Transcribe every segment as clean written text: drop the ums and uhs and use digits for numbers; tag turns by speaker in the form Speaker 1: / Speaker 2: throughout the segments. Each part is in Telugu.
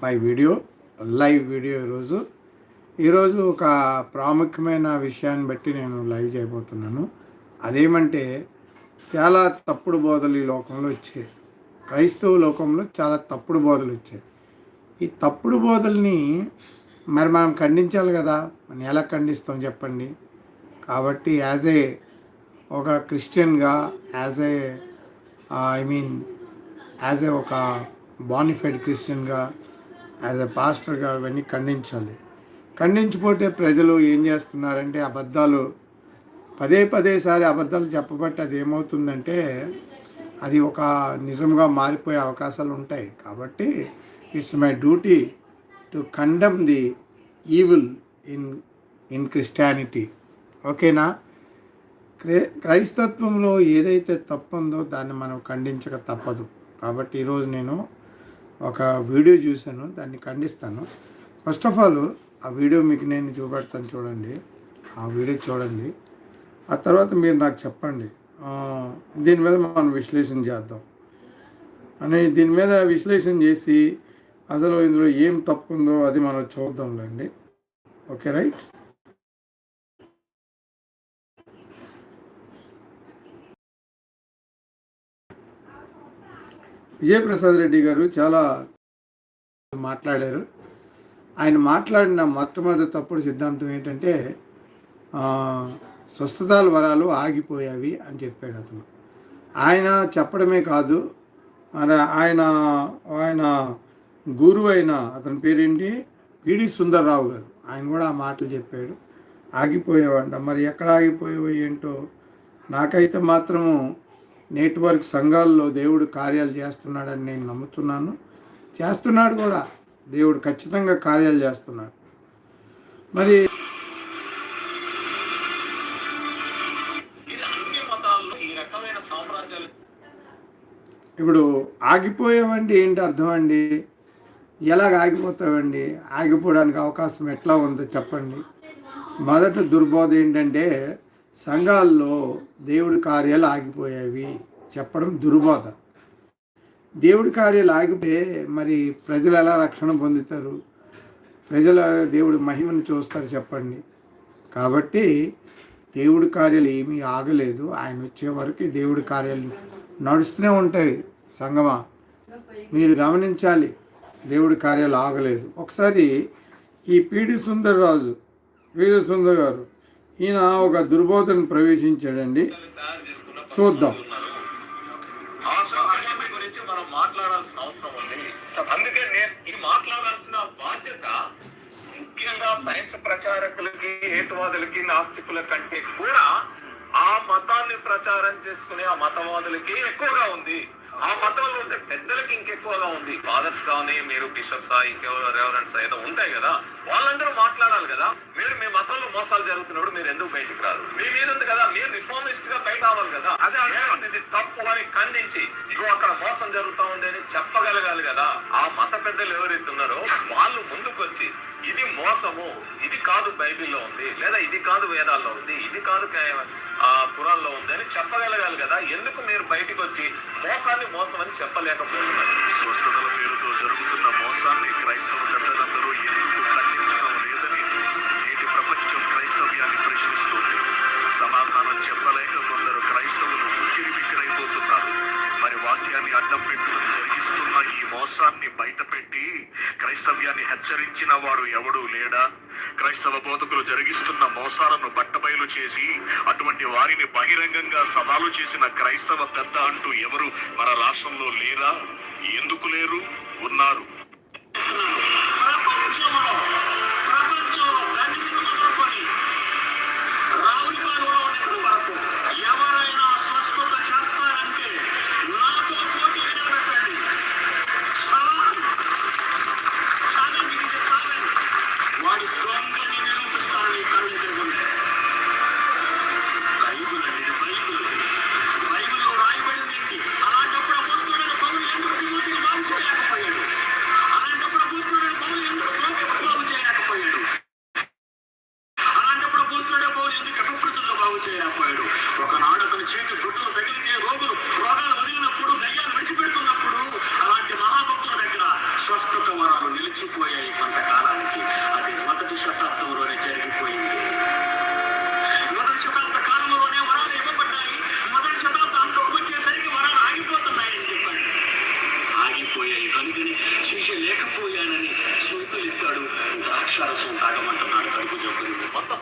Speaker 1: మై వీడియో లైవ్ వీడియో ఈరోజు ఒక ప్రాముఖ్యమైన విషయాన్ని బట్టి నేను లైవ్ చేయబోతున్నాను. అదేమంటే చాలా తప్పుడు బోధలు ఈ లోకంలో వచ్చాయి. క్రైస్తవ లోకంలో చాలా తప్పుడు బోధలు వచ్చాయి. ఈ తప్పుడు బోధల్ని మరి మనం ఖండించాలి కదా. మనం ఎలా ఖండిస్తాం చెప్పండి. కాబట్టి ఒక క్రిస్టియన్గా యాజ్ ఏ ఒక బానిఫైడ్ క్రిస్టియన్గా యాజ్ ఎ పాస్టర్గా అవన్నీ ఖండించిపోతే ప్రజలు ఏం చేస్తున్నారంటే పదే అబద్ధాలు చెప్పబట్టి అది ఏమవుతుందంటే అది ఒక నిజంగా మారిపోయే అవకాశాలు ఉంటాయి. కాబట్టి it's my duty to condemn the evil in Christianity. ఓకేనా? క్రైస్తత్వంలో ఏదైతే తప్పుందో దాన్ని మనం ఖండించక తప్పదు. కాబట్టి ఈరోజు నేను ఒక వీడియో చూశాను, దాన్ని ఖండిస్తాను. ఫస్ట్ ఆఫ్ ఆల్ ఆ వీడియో మీకు నేను చూపెడతాను, చూడండి. ఆ వీడియో చూడండి. ఆ తర్వాత మీరు నాకు చెప్పండి, దీని మీద మనం విశ్లేషణ చేద్దాం దీని మీద విశ్లేషణ చేసి అసలు ఇందులో ఏం తప్పు ఉందో అది మనం చూద్దాంలేండి. Okay, right? విజయప్రసాద్ రెడ్డి గారు చాలా మాట్లాడారు. ఆయన మాట్లాడిన మొట్టమొదటి తప్పుడు సిద్ధాంతం ఏంటంటే స్వస్థతాల వరాలు ఆగిపోయావి అని చెప్పాడు అతను. ఆయన చెప్పడమే కాదు, ఆయన గురువు అయిన అతని పేరేంటి, పిడి సుందర్రావు గారు, ఆయన కూడా ఆ మాటలు చెప్పాడు. ఆగిపోయావంట. మరి ఎక్కడ ఆగిపోయావో ఏంటో. నాకైతే మాత్రము నెట్వర్క్ సంఘాల్లో దేవుడు కార్యాలు చేస్తున్నాడని నేను నమ్ముతున్నాను. చేస్తున్నాడు కూడా, దేవుడు ఖచ్చితంగా కార్యాలు చేస్తున్నాడు. మరి ఇప్పుడు ఆగిపోయావండి ఏంటి అర్థం అండి? ఎలాగ ఆగిపోతావండి? ఆగిపోవడానికి అవకాశం ఎట్లా ఉందో చెప్పండి. మొదటి దుర్బోధ ఏంటంటే సంఘాల్లో దేవుడి కార్యాలు ఆగిపోయావి చెప్పడం దుర్బోధ. దేవుడి కార్యాలు ఆగిపోతే మరి ప్రజలు ఎలా రక్షణ పొందుతారు? ప్రజలు దేవుడి మహిమను చూస్తారు చెప్పండి. కాబట్టి దేవుడి కార్యాలు ఏమీ ఆగలేదు. ఆయన వచ్చే వరకు దేవుడి కార్యాలు నడుస్తూనే ఉంటాయి. సంగమా, మీరు గమనించాలి, దేవుడి కార్యాలు ఆగలేదు. ఒకసారి ఈ పిడి సుందర్ గారు ఈయన ఒక దుర్బోధను ప్రవేశించాడండి. చూద్దాం.
Speaker 2: మనం మాట్లాడాల్సిన అవసరం ఉంది. అందుకే నేను ఇది మాట్లాడాల్సిన బాధ్యత ముఖ్యంగా సైన్స్ ప్రచారకులకి, హేతువాదులకి, నాస్తికుల కంటే కూడా ఆ మతాన్ని ప్రచారం చేసుకునే ఆ మతవాదులకి ఎక్కువగా ఉంది. ఆ మతంలో ఉంటే పెద్దలకి ఇంకెక్కువగా ఉంది. ఫాదర్స్ కానీ, మీరు బిషప్స్, ఇంకెవరో రెవరెంట్స్ ఏదో ఉంటాయి కదా, వాళ్ళందరూ మాట్లాడాలి కదా. మీరు మీ మతంలో మోసాలు జరుగుతున్నప్పుడు మీరు ఎందుకు బయటికి రాదు? మీ మీద ఉంది కదా, మీరు రిఫార్మిస్ట్ గా బయట అవ్వాలి కదా. అదే ఇది తప్పు అని ఖండించి ఇగో అక్కడ మోసం జరుగుతూ ఉంది అని చెప్పగలగాలి కదా. ఆ మత పెద్దలు ఎవరైతే ఉన్నారో వాళ్ళు ముందుకు వచ్చి ఇది మోసము, ఇది కాదు బైబిల్లో ఉంది, లేదా ఇది కాదు వేదాల్లో ఉంది, ఇది కాదు పురాణంలో ఉంది అని చెప్పగలగాలి కదా. ఎందుకు మీరు బయటకు వచ్చి మోసాన్ని మోసం అని చెప్పలేకపోతున్నారు?
Speaker 3: స్వస్థతల పేరుతో జరుగుతున్న మోసాన్ని క్రైస్తవ పెద్దలందరూ ఎందుకు ఖండించడం లేదని నేటి ప్రపంచం క్రైస్తవ్యాన్ని ప్రశ్నిస్తుంది. సమాధానం చెప్పలేక కొందరు క్రైస్తవులు ఉక్కిరి బిక్కిరైపోతున్నారు. మరి వాక్యాన్ని అడ్డం పెట్టుకుని జరిగిస్తున్న ఈ మోసాన్ని బయటపెట్టి క్రైస్తవ్యాన్ని హెచ్చరించిన వాడు ఎవడూ లేడా? క్రైస్తవ బోధకులు జరిగిస్తున్న మోసాలను బట్టబయలు చేసి అటువంటి వారిని బహిరంగంగా సవాలు చేసిన క్రైస్తవ పెద్ద అంటూ ఎవరు మన రాష్ట్రంలో లేరా? ఎందుకు లేరు? ఉన్నారు. వరాలు నిలిచిపోయాయి కొంతకాలానికి. అది మొదటి శతాబ్దంలోనే జరిగిపోయింది. మొదటి శతాబ్ద కాలంలోనే వరాలు ఇవ్వబడ్డాయి. మొదటి శతాబ్దాంలోకి వచ్చేసరికి వరాలు ఆగిపోతున్నాయని చెప్పండి. ఆగిపోయాయి కనుకని శిష్య లేకపోయానని చేతులెత్తాడు. ద్రాక్షారసం తాగమంటున్నాడు కడుపు జబ్బులు.
Speaker 2: మొత్తం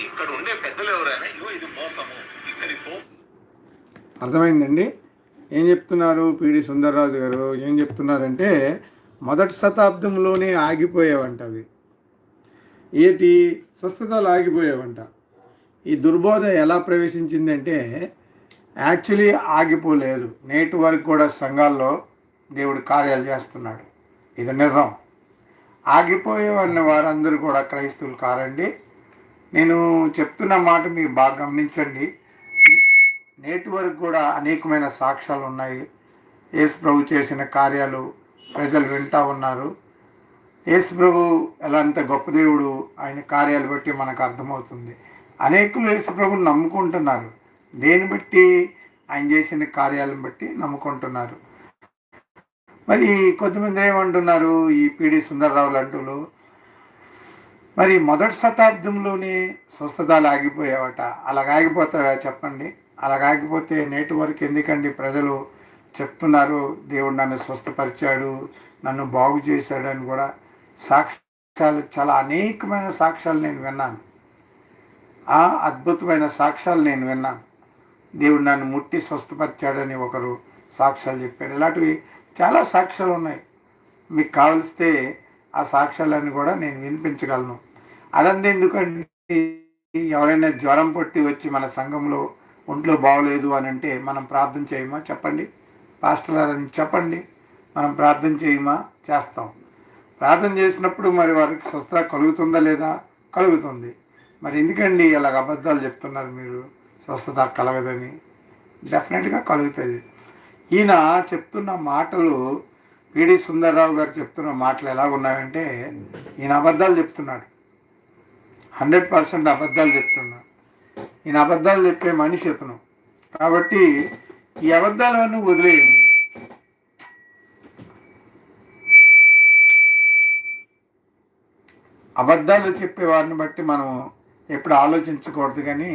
Speaker 2: ఇక్కడ ఉండే పెద్దలు ఎవరైనా ఇగో ఇది మోసము ఇక్కడి
Speaker 1: అర్థమైందండి ఏం చెప్తున్నారు పిడి సుందర్రాజు గారు? ఏం చెప్తున్నారంటే మొదటి శతాబ్దంలోనే ఆగిపోయేవంట అవి. ఏంటి స్వస్థతలు ఆగిపోయేవంట. ఈ దుర్బోధ ఎలా ప్రవేశించిందంటే యాక్చువల్లీ ఆగిపోలేదు. నేటి వరకు కూడా సంఘాల్లో దేవుడు కార్యాలు చేస్తున్నాడు. ఇది నిజం. ఆగిపోయేవన్న వారందరూ కూడా క్రైస్తవులు కారండి. నేను చెప్తున్న మాట మీరు బాగా గమనించండి. నేటి వరకు కూడా అనేకమైన సాక్ష్యాలు ఉన్నాయి. యేసు ప్రభు చేసిన కార్యాలు ప్రజలు వింటూ ఉన్నారు. యేసు ప్రభు ఎలాంటి గొప్ప దేవుడు, ఆయన కార్యాలు బట్టి మనకు అర్థమవుతుంది. అనేకులు యేసు ప్రభుని నమ్ముకుంటున్నారు. దేని బట్టి? ఆయన చేసిన కార్యాలను బట్టి నమ్ముకుంటున్నారు. మరి కొంతమంది ఏమంటున్నారు, ఈ పిడి సుందర్రావు లాంటి మరి మొదటి శతాబ్దంలోనే స్వస్థతలు ఆగిపోయావట. అలాగ ఆగిపోతావా చెప్పండి? అలాగాగిపోతే నేటి వరకు ఎందుకండి ప్రజలు చెప్తున్నారు దేవుడు నన్ను స్వస్థపరిచాడు, నన్ను బాగు చేశాడు అని కూడా సాక్ష్యాలు, చాలా అనేకమైన సాక్ష్యాలు నేను విన్నాను. అద్భుతమైన సాక్ష్యాలు నేను విన్నాను. దేవుడు నన్ను ముట్టి స్వస్థపరిచాడని ఒకరు సాక్ష్యాలు చెప్పాడు. ఇలాంటివి చాలా సాక్ష్యాలు ఉన్నాయి. మీకు కావలిస్తే ఆ సాక్ష్యాలన్నీ కూడా నేను వినిపించగలను. అదంతా ఎందుకంటే ఎవరైనా జ్వరం పట్టి వచ్చి మన సంఘంలో ఒంట్లో బాగోలేదు అని అంటే మనం ప్రార్థన చేయమా? చెప్పండి పాస్టర్లని చెప్పండి. మనం ప్రార్థన చేయమా? చేస్తాం. ప్రార్థన చేసినప్పుడు మరి వారికి స్వస్థత కలుగుతుందా లేదా? కలుగుతుంది. మరి ఎందుకండి అలాగ అబద్ధాలు చెప్తున్నారు మీరు? స్వస్థత కలగదని. డెఫినెట్గా కలుగుతుంది. ఈయన చెప్తున్న మాటలు, పిడి సుందర్రావు గారు చెప్తున్న మాటలు ఎలాగున్నాయంటే ఈయన అబద్ధాలు చెప్తున్నాడు. 100% అబద్ధాలు చెప్తున్నాడు. ఈయన అబద్ధాలు చెప్పే మనిషి ఇతను. కాబట్టి ఈ అబద్ధాలన్నీ వదిలేయండి. అబద్ధాలు చెప్పే వారిని బట్టి మనం ఎప్పుడు ఆలోచించకూడదు. కానీ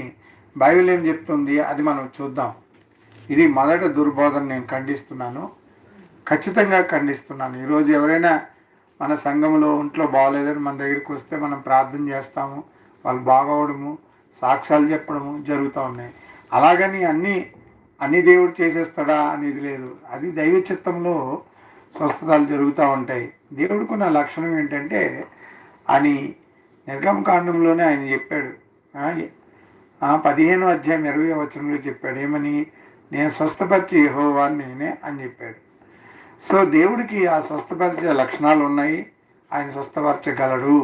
Speaker 1: బైబిల్ ఏం చెప్తుంది అది మనం చూద్దాం. ఇది మొదట దుర్బోధన నేను ఖండిస్తున్నాను, ఖచ్చితంగా ఖండిస్తున్నాను. ఈరోజు ఎవరైనా మన సంఘంలో ఒంట్లో బాగోలేదని మన దగ్గరికి వస్తే మనం ప్రార్థన చేస్తాము, వాళ్ళు బాగోవడము, సాక్ష్యాలు చెప్పడము జరుగుతూ ఉన్నాయి. అలాగని అన్ని దేవుడు చేసేస్తాడా అనేది లేదు. అది దైవ చిత్తంలో స్వస్థతలు జరుగుతూ ఉంటాయి. దేవుడికున్న లక్షణం ఏంటంటే అని నిర్గమకాండంలోనే ఆయన చెప్పాడు. 15వ అధ్యాయం 20వ వచనంలో చెప్పాడు. ఏమని? నేను స్వస్థపరిచే యెహోవాను నేనే అని చెప్పాడు. సో దేవుడికి ఆ స్వస్థపరిచే లక్షణాలు ఉన్నాయి. ఆయన స్వస్థపరచగలడు.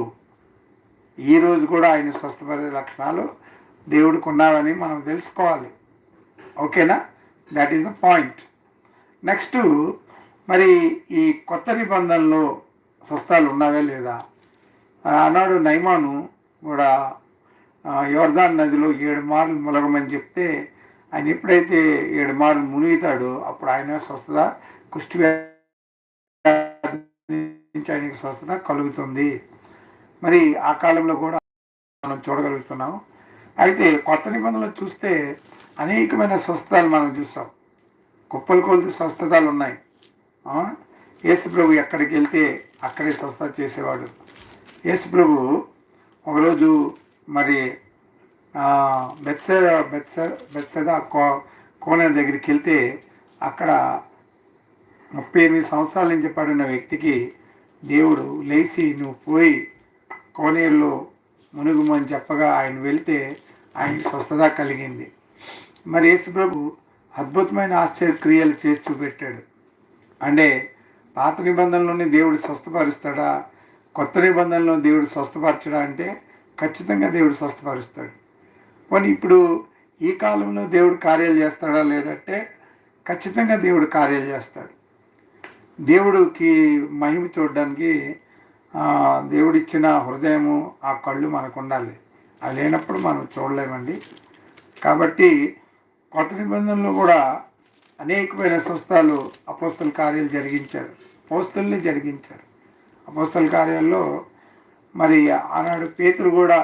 Speaker 1: ఈరోజు కూడా ఆయన స్వస్థపరిచే లక్షణాలు దేవుడికి ఉన్నాయని మనం తెలుసుకోవాలి. ఓకేనా? That is the point. Next, మరి ఈ కొత్త నిబంధనలో స్వస్థాలు ఉన్నావే లేదా? ఆనాడు నయమాను కూడా యోర్దాన్ నదిలో 7 మార్లు ములగమని చెప్తే ఆయన ఎప్పుడైతే 7 మార్లు మునుగుతాడో అప్పుడు ఆయన స్వస్థత, కుష్టి నుంచి ఆయనకి స్వస్థత కలుగుతుంది. మరి ఆ కాలంలో కూడా మనం చూడగలుగుతున్నాం. అయితే కొత్త నిబంధనలు చూస్తే అనేకమైన స్వస్థతలు మనం చూస్తాం. కుప్పలు కొలుతు స్వస్థతలు ఉన్నాయి. యేసు ప్రభు ఎక్కడికి వెళ్తే అక్కడే స్వస్థత చేసేవాడు. యేసు ప్రభు ఒకరోజు మరి బెత్సెదా కోనేరు దగ్గరికి వెళ్తే అక్కడ 38 సంవత్సరాల నుంచి పడిన వ్యక్తికి దేవుడు లేచి నువ్వు పోయి కోనేరులో మునుగుమని చెప్పగా ఆయన వెళ్తే ఆయనకి స్వస్థత కలిగింది. మరి యేసు ప్రభు అద్భుతమైన ఆశ్చర్యక్రియలు చేసి చూపెట్టాడు. అంటే పాత నిబంధనలోనే దేవుడు స్వస్థపరుస్తాడా, కొత్త నిబంధనలో దేవుడు స్వస్థపరచడా అంటే ఖచ్చితంగా దేవుడు స్వస్థపరుస్తాడు. కానీ ఇప్పుడు ఈ కాలంలో దేవుడు కార్యాలు చేస్తాడా లేదంటే ఖచ్చితంగా దేవుడు కార్యాలు చేస్తాడు. దేవుడికి మహిమ చూడడానికి దేవుడిచ్చిన హృదయము, ఆ కళ్ళు మనకు ఉండాలి. అది లేనప్పుడు మనం చూడలేమండి. కాబట్టి కొత్త నిబంధనలో కూడా అనేకమైన స్వస్థాలు అపోస్తల కార్యాలు జరిగించారు, అపోస్తల్ని జరిగించారు. అపోస్తల కార్యాల్లో మరి ఆనాడు పేతురు కూడా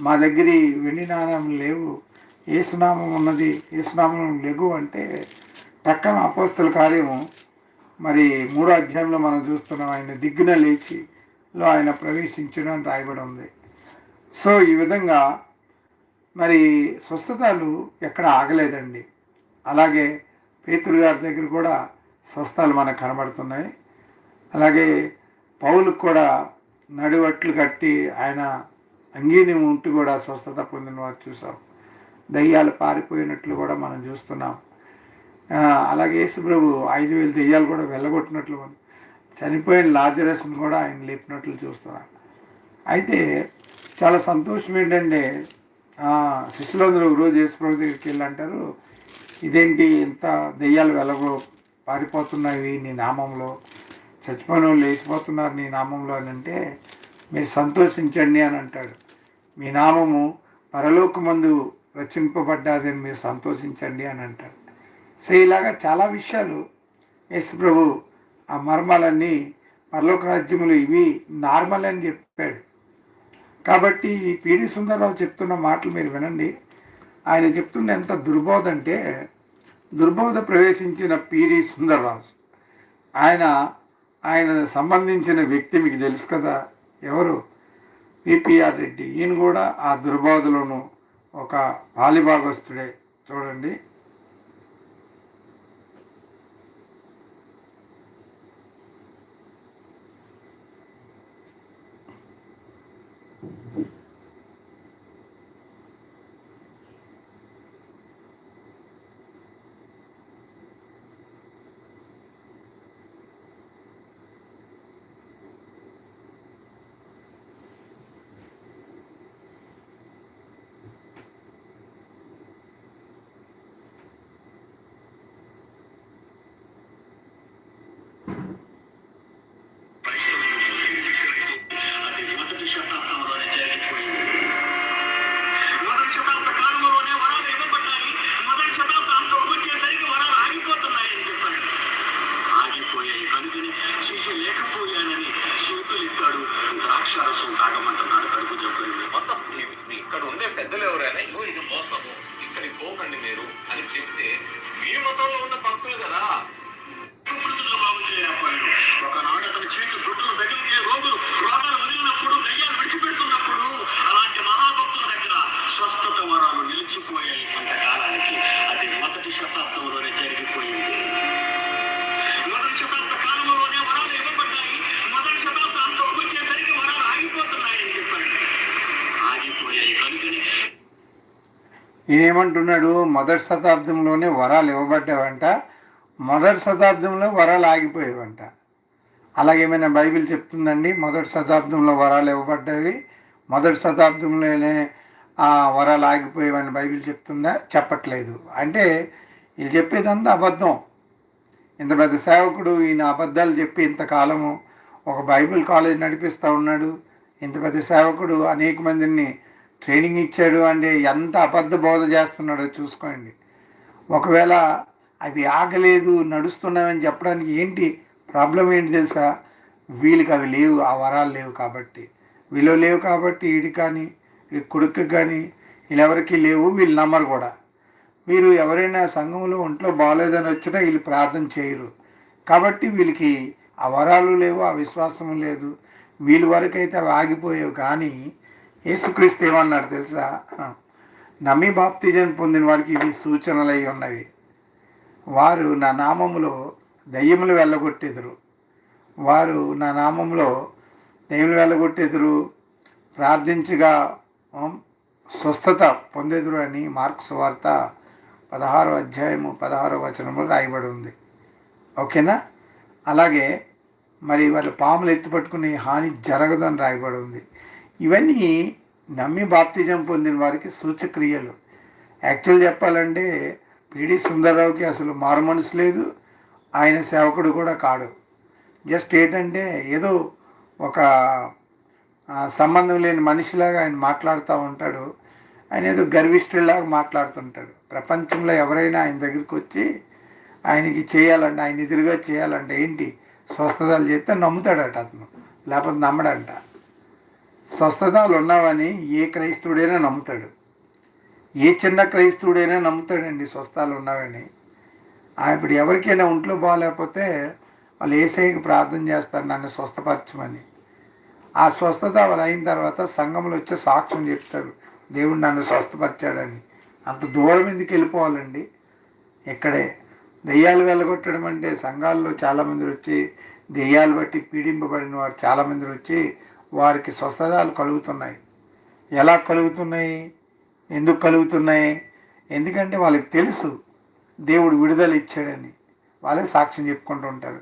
Speaker 1: మా దగ్గర వెండి నాణ్యం లేవు, ఏసునామం ఉన్నది, ఏసునామం లేవు అంటే పక్కన అపోస్తల కార్యము మరి 3వ అధ్యాయంలో మనం చూస్తున్నాం. ఆయన దిగ్గున లేచిలో ఆయన ప్రవేశించడం అని రాయబడి ఉంది. సో ఈ విధంగా మరి స్వస్థతలు ఎక్కడ ఆగలేదండి. అలాగే పేతురు గారి దగ్గర కూడా స్వస్థతలు మనకు కనబడుతున్నాయి. అలాగే పౌలుకు కూడా నడివట్లు కట్టి ఆయన అంగీని ఉంటూ కూడా స్వస్థత పొందిన వారు చూసాం. దయ్యాలు పారిపోయినట్లు కూడా మనం చూస్తున్నాం. అలాగే యేసుప్రభు 5,000 దెయ్యాలు కూడా వెళ్ళగొట్టినట్లు, చనిపోయిన లాజరస్ని కూడా ఆయన లేపినట్లు చూస్తున్నాం. అయితే చాలా సంతోషం ఏంటంటే శిష్యులందరూ రోజు యేసుప్రభు దగ్గరికి వెళ్ళి అంటారు, ఇదేంటి ఇంత దెయ్యాలు పారిపోతున్నాయి నీ నామంలో, చచ్చిపోయిన వాళ్ళు లేచిపోతున్నారు నీ నామంలో అని అంటే మీరు సంతోషించండి అని అంటాడు. మీ నామము పరలోకమందు రచింపబడ్డాదని మీరు సంతోషించండి అని అంటాడు. సో ఇలాగా చాలా విషయాలు యేసుప్రభు ఆ మర్మాలన్నీ పరలోక రాజ్యములు ఇవి నార్మల్ అని చెప్పాడు. కాబట్టి ఈ పిడి సుందరరావు చెప్తున్న మాటలు మీరు వినండి. ఆయన చెప్తున్న ఎంత దుర్బోధ అంటే, దుర్బోధ ప్రవేశించిన పిడి సుందరరావు ఆయన సంబంధించిన వ్యక్తి మీకు తెలుసు కదా, ఎవరు? పిపిఆర్ రెడ్డి. ఈయన కూడా ఆ దుర్బోధలోను ఒక పాలిభాగస్తుడే. చూడండి.
Speaker 3: అది మొదటి శతాబ్దంలోనే జరిగిపోయింది. మొదటి శతాబ్ద కాలంలోనే వరాలు ఇవ్వబడ్డాయి. మొదటి శతాబ్దంతో వచ్చేసరికి వరాలు ఆగిపోతున్నాయని చెప్పండి. ఆగిపోయాయి కనుకని చేయలేకపోయానని చేతులు ఇస్తాడు, ద్రాక్షారసం తాగమంటున్నాడు కడుపు జబ్బులు.
Speaker 2: మొత్తం ఇక్కడ ఉండే పెద్దలు ఎవరైనా ఇగో ఇది మోసము, ఇక్కడికి పోకండి మీరు అని చెప్తే మీ మతంలో ఉన్న భక్తులు కదా
Speaker 3: బాగు చేయలేకపోయాడు. ఒకనాడు అతని చేతి గుడ్డలు తగిలితే రోగాలు వదిలినప్పుడు, దయ్యాలు విడిచిపెడుతున్నప్పుడు అలాంటి మహాభక్తుల దగ్గర స్వస్థత వరాలు నిలిచిపోయాయి కొంతకాలానికి. అది మొదటి శతాబ్దంలోనే జరిగిపోయింది. మొదటి శతాబ్ద కాలంలోనే వరాలు ఇవ్వబడ్డాయి. మొదటి శతాబ్దంతో వచ్చేసరికి వరాలు ఆగిపోతున్నాయని చెప్పండి. ఆగిపోయాయి కనుకని
Speaker 1: ఈయనేమంటున్నాడు? మొదటి శతాబ్దంలోనే వరాలు ఇవ్వబడ్డావంట, మొదటి శతాబ్దంలో వరాలు ఆగిపోయేవంట. అలాగేమైనా బైబిల్ చెప్తుందండి మొదటి శతాబ్దంలో వరాలు ఇవ్వబడ్డవి, మొదటి శతాబ్దంలోనే ఆ వరాలు ఆగిపోయేవని బైబిల్ చెప్తుందా? చెప్పట్లేదు. అంటే వీళ్ళు చెప్పేదంతా అబద్ధం. ఇంత పెద్ద సేవకుడు ఈయన అబద్ధాలు చెప్పి ఇంతకాలము ఒక బైబిల్ కాలేజ్ నడిపిస్తూ ఉన్నాడు. ఇంత పెద్ద సేవకుడు అనేక మందిని ట్రైనింగ్ ఇచ్చాడు అంటే ఎంత అబద్ధ బోధ చేస్తున్నాడో చూసుకోండి. ఒకవేళ అవి ఆగలేదు నడుస్తున్నామని చెప్పడానికి ఏంటి ప్రాబ్లం ఏంటి తెలుసా? వీళ్ళకి అవి లేవు, ఆ వరాలు లేవు కాబట్టి. వీళ్ళు లేవు కాబట్టి వీడికి కానీ వీడి కొడుకు కానీ వీళ్ళెవరికి లేవు, వీళ్ళు నమ్మరు కూడా. వీరు ఎవరైనా సంఘంలో ఒంట్లో బాగోలేదని వచ్చినా వీళ్ళు ప్రార్థన చేయరు కాబట్టి వీళ్ళకి ఆ వరాలు లేవు, ఆ విశ్వాసము లేదు. వీళ్ళ వరకు అయితే అవి ఆగిపోయావు. కానీ యేసుక్రీస్తు ఏమన్నాడు తెలుసా? నమ్మి బాప్తిజం పొందిన వారికి ఇవి సూచనలు అయి ఉన్నవి. వారు నా నామములో దయ్యములు వెళ్ళగొట్టెదరు, వారు నా నామంలో దయ్యములు వెళ్ళగొట్టెదరు, ప్రార్థించగా స్వస్థత పొందెదరు అని మార్కు సువార్త 16వ అధ్యాయము 16వ వచనంలో రాయబడి ఉంది. ఓకేనా? అలాగే మరి వాళ్ళు పాములు ఎత్తుపట్టుకుని హాని జరగదని రాయబడి ఉంది. ఇవన్నీ నమ్మి బాప్తిజం పొందిన వారికి సూచక్రియలు. యాక్చువల్ చెప్పాలంటే పిడి సుందరరావుకి అసలు మారు మనసు లేదు, ఆయన సేవకుడు కూడా కాడు. జస్ట్ ఏంటంటే ఏదో ఒక సంబంధం లేని మనిషిలాగా ఆయన మాట్లాడుతూ ఉంటాడు. ఆయన ఏదో గర్విష్ఠులాగా మాట్లాడుతుంటాడు. ప్రపంచంలో ఎవరైనా ఆయన దగ్గరికి వచ్చి ఆయనకి చేయాలంటే, ఆయన ఎదురుగా చేయాలంటే ఏంటి స్వస్థతలు చేస్తే నమ్ముతాడట అతను, లేకపోతే నమ్మడంట. స్వస్థతలు ఉన్నావని ఏ క్రైస్తవుడైనా నమ్ముతాడు, ఏ చిన్న క్రైస్తవుడైనా నమ్ముతాడండి స్వస్థతలు ఉన్నావని. ఇప్పుడు ఎవరికైనా ఒంట్లో బాగాలేకపోతే వాళ్ళు యేసయ్యకి ప్రార్థన చేస్తారు నన్ను స్వస్థపరచమని. ఆ స్వస్థత వాళ్ళు అయిన తర్వాత సంఘంలో వచ్చే సాక్ష్యం చెప్తారు, దేవుడు నన్ను స్వస్థపరిచాడని. అంత దూరం ఎందుకు వెళ్ళిపోవాలండి? ఇక్కడే దెయ్యాలు వెళ్ళగొట్టడం అంటే సంఘాల్లో చాలామంది వచ్చి దెయ్యాలు బట్టి పీడింపబడిన వారు చాలామంది వచ్చి వారికి స్వస్థతలు కలుగుతున్నాయి. ఎలా కలుగుతున్నాయి, ఎందుకు కలుగుతున్నాయి? ఎందుకంటే వాళ్ళకి తెలుసు దేవుడు విడుదల ఇచ్చాడని, వాళ్ళే సాక్ష్యం చెప్పుకుంటూ ఉంటారు.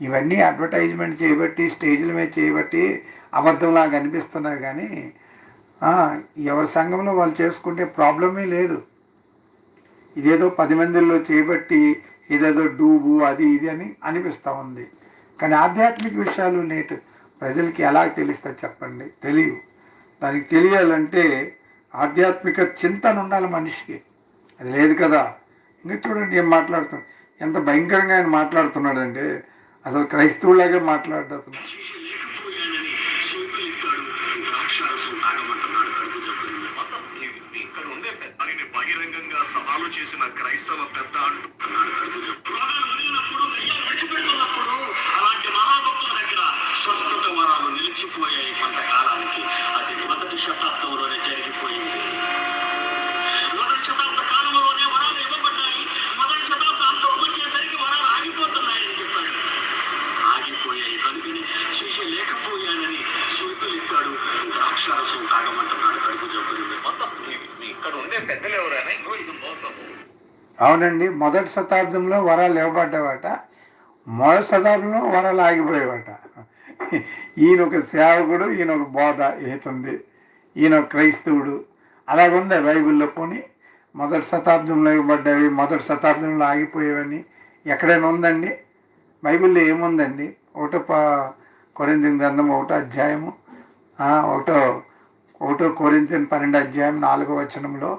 Speaker 1: ఇవన్నీ అడ్వర్టైజ్మెంట్ చేయబట్టి, స్టేజ్ల మీద చేయబట్టి అబద్ధంలాగా అనిపిస్తున్నాయి. కానీ ఎవరి సంఘంలో వాళ్ళు చేసుకుంటే ప్రాబ్లమే లేదు. ఇదేదో 10 మందిలో చేయబట్టి ఇదేదో డూబు అది ఇది అని అనిపిస్తూ ఉంది. కానీ ఆధ్యాత్మిక విషయాలు నేటి ప్రజలకి ఎలా తెలుస్తాయి చెప్పండి? తెలియవు. దానికి తెలియాలంటే ఆధ్యాత్మిక చింతన ఉండాలి మనిషికి. అది లేదు కదా. ఇంకా చూడండి ఏం మాట్లాడుతున్నాడు, ఎంత భయంకరంగా ఆయన మాట్లాడుతున్నాడంటే అసలు క్రైస్తవులాగే మాట్లాడుతున్నాడు.
Speaker 3: ఆయన బహిరంగంగా సవాలు చేసిన క్రైస్తవ పెద్ద అంటున్నాడు. అలాంటి మహాభక్తుల దగ్గర స్వస్థత వరాలు నిలిచిపోయాయి కొంతకాలానికి. అది మొదటి శతాబ్దంలోనే జరిగిపోయింది. మొదటి శతాబ్ద కాలంలోనే వరాలు ఇవ్వబడ్డాయి. మొదటి శతాబ్దంలో వచ్చేసరికి వరాలు ఆగిపోతున్నాయని చెప్పాడు. ఆగిపోయాయి కనుకని చేయలేకపోయానని చేతులు ఇస్తాడు, ద్రాక్షారసం తాగమంటున్నాడు కడుపు జబ్బులు.
Speaker 2: మొత్తం ఇక్కడ ఉండే పెద్దలు ఎవరైనా ఇంకో ఇది మోసము.
Speaker 1: అవునండి, మొదటి శతాబ్దంలో వరాలు ఇవ్వబడ్డావట, మొదటి శతాబ్దంలో వరాలు ఆగిపోయేవట. ఈయన ఒక సేవకుడు, ఈయన ఒక బోధ అవుతుంది, ఈయన ఒక క్రైస్తవుడు. అలాగుంది బైబిల్లో. పోనీ మొదటి శతాబ్దంలో ఇవ్వబడ్డవి మొదటి శతాబ్దంలో ఆగిపోయేవని ఎక్కడైనా ఉందండి? బైబిల్లో ఏముందండి? ఒకటో కొరింథీయుల గ్రంథం 1వ అధ్యాయము, ఒకటో కొరింథీయుల 12వ అధ్యాయం 4వ వచనంలో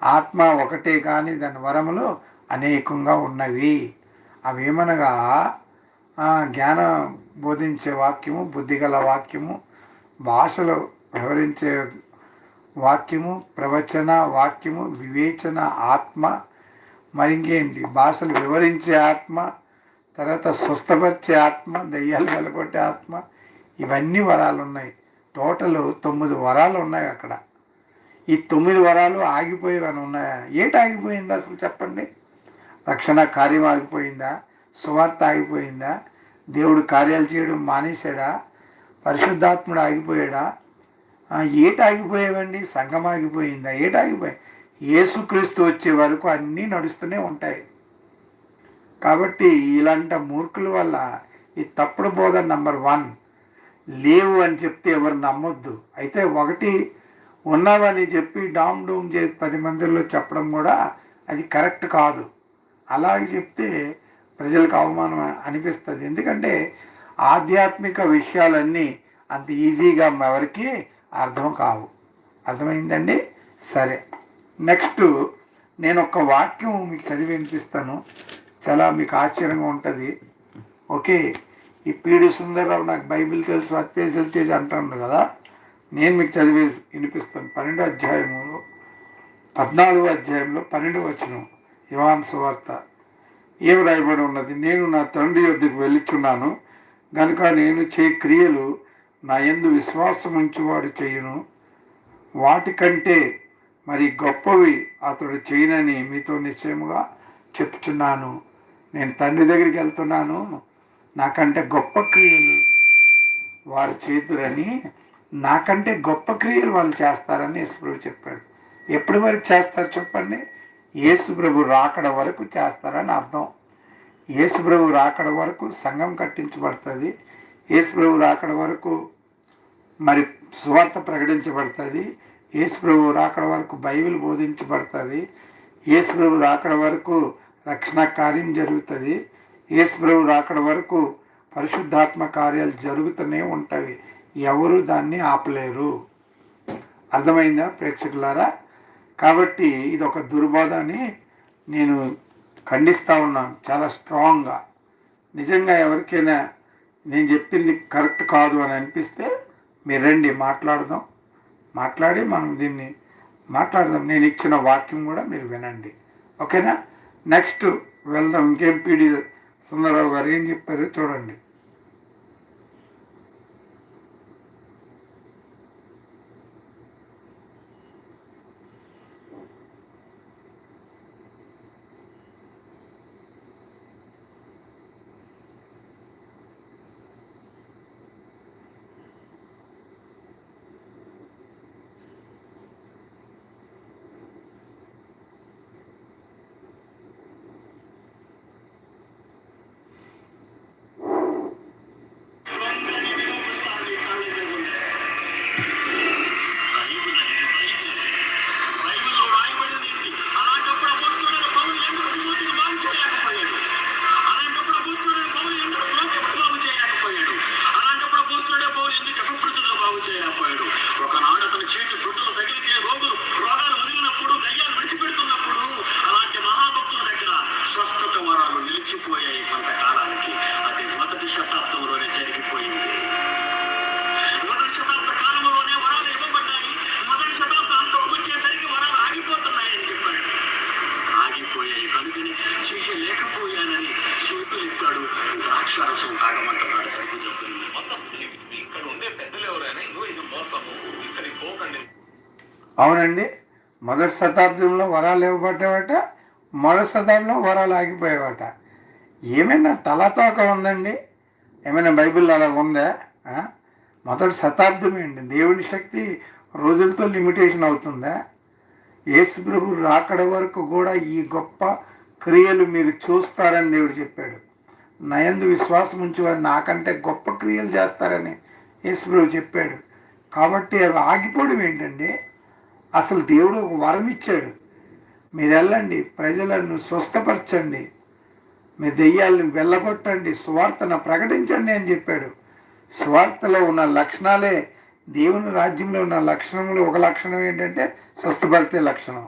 Speaker 1: ఆత్మ ఒకటే కానీ దాని వరములు అనేకంగా ఉన్నవి. అవేమనగా జ్ఞానం బోధించే వాక్యము, బుద్ధిగల వాక్యము, భాషలో వివరించే వాక్యము, ప్రవచన వాక్యము, వివేచన ఆత్మ, మరి ఇంకేంటి భాషలు వివరించే ఆత్మ, తర్వాత స్వస్థపరిచే ఆత్మ, దయ్యాలు వెలగొట్టే ఆత్మ, ఇవన్నీ వరాలు ఉన్నాయి. టోటల్ 9 వరాలు ఉన్నాయి అక్కడ. ఈ 9 వరాలు ఆగిపోయేవని ఉన్నాయా? ఏంటి ఆగిపోయిందా అసలు చెప్పండి? రక్షణ కార్యం ఆగిపోయిందా? సువార్త ఆగిపోయిందా? దేవుడు కార్యాలు చేయడం మానేశాడా? పరిశుద్ధాత్ముడు ఆగిపోయాడా? ఏటి ఆగిపోయేవండి? సంఘం ఆగిపోయిందా? ఏటి ఆగిపోయాయి? యేసుక్రీస్తు వచ్చే వరకు అన్నీ నడుస్తూనే ఉంటాయి. కాబట్టి ఇలాంటి మూర్ఖుల వల్ల ఈ తప్పుడు బోధ నంబర్ 1 లేవు అని చెప్తే ఎవరు నమ్మొద్దు. అయితే ఒకటి ఉన్నావని చెప్పి డామ్ డూమ్ చేసి 10 మందిలో చెప్పడం కూడా అది కరెక్ట్ కాదు. అలాగే చెప్తే ప్రజలకు అవమానం అనిపిస్తుంది. ఎందుకంటే ఆధ్యాత్మిక విషయాలన్నీ అంత ఈజీగా ఎవరికి అర్థం కావు. అర్థమైందండి? సరే, నెక్స్ట్ నేను ఒక వాక్యం మీకు చదివి వినిపిస్తాను. చాలా మీకు ఆశ్చర్యంగా ఉంటుంది. ఓకే, ఈ పీడి సుందరరావు నాకు బైబిల్ తెలుసు అత్యజ అంటాను కదా, నేను మీకు చదివి వినిపిస్తాను. 12వ అధ్యాయంలో 14వ అధ్యాయంలో 12వ వచనం యోహాను సువార్త ఏమి రాయబడి ఉన్నది? నేను నా తండ్రి యొద్దకు వెళ్ళుచున్నాను గనుక నేను చే క్రియలు నా యందు విశ్వాసం ఉంచువాడు చేయును, వాటికంటే మరి గొప్పవి అతడు చేయనని మీతో నిశ్చయముగా చెప్తున్నాను. నేను తండ్రి దగ్గరికి వెళ్తున్నాను, నాకంటే గొప్ప క్రియలు వారు చేతురని, నాకంటే గొప్ప క్రియలు వాళ్ళు చేస్తారని యేసుప్రభు చెప్పాడు. ఎప్పటి వరకు చేస్తారు చెప్పండి? యేసుప్రభు రాకడ వరకు చేస్తారని అర్థం. యేసుప్రభు రాకడ వరకు సంఘం కట్టించబడుతుంది. యేసుప్రభు రాకడ వరకు మరి సువార్త ప్రకటించబడుతుంది. యేసుప్రభు రాకడ వరకు బైబిల్ బోధించబడుతుంది. యేసుప్రభు రాకడ వరకు రక్షణ కార్యం జరుగుతుంది. యేసుప్రభు రాకడ వరకు పరిశుద్ధాత్మ కార్యాలు జరుగుతూనే ఉంటాయి. ఎవరు దాన్ని ఆపలేరు. అర్థమైందా ప్రేక్షకులారా? కాబట్టి ఇది ఒక దుర్బోధ అని నేను ఖండిస్తూ ఉన్నాను చాలా స్ట్రాంగ్గా. నిజంగా ఎవరికైనా నేను చెప్పింది కరెక్ట్ కాదు అని అనిపిస్తే మీరు రండి, మాట్లాడి మనం దీన్ని మాట్లాడదాం. నేను ఇచ్చిన వాక్యం కూడా మీరు వినండి, ఓకేనా? నెక్స్ట్ వెళ్దాం. ఇంకేం పీడి సుందరరావు గారు ఏం చెప్పారు చూడండి. అవునండి, మొదటి శతాబ్దంలో వరాలు ఇవ్వబడ్డావట, మొదటి శతాబ్దంలో వరాలు ఆగిపోయావట. ఏమైనా తలతోక ఉందండి? ఏమైనా బైబిల్లో అలా ఉందా? మొదటి శతాబ్దం ఏంటి? దేవుని శక్తి రోజులతో లిమిటేషన్ అవుతుందా? యేసు ప్రభు రాకడ వరకు కూడా ఈ గొప్ప క్రియలు మీరు చూస్తారని దేవుడు చెప్పాడు. నయందు విశ్వాసం ఉంచేవారు నాకంటే గొప్ప క్రియలు చేస్తారని యేసు ప్రభు చెప్పాడు. కాబట్టి అవి ఆగిపోవడం ఏంటండి? అసలు దేవుడు ఒక వరం ఇచ్చాడు, మీరు వెళ్ళండి, ప్రజలను స్వస్థపరచండి, మీ దెయ్యాలను వెళ్ళగొట్టండి, సువార్తను ప్రకటించండి అని చెప్పాడు. సువార్తలో ఉన్న లక్షణాలే దేవుని రాజ్యంలో ఉన్న లక్షణంలో ఒక లక్షణం ఏంటంటే స్వస్థపరిచే లక్షణం,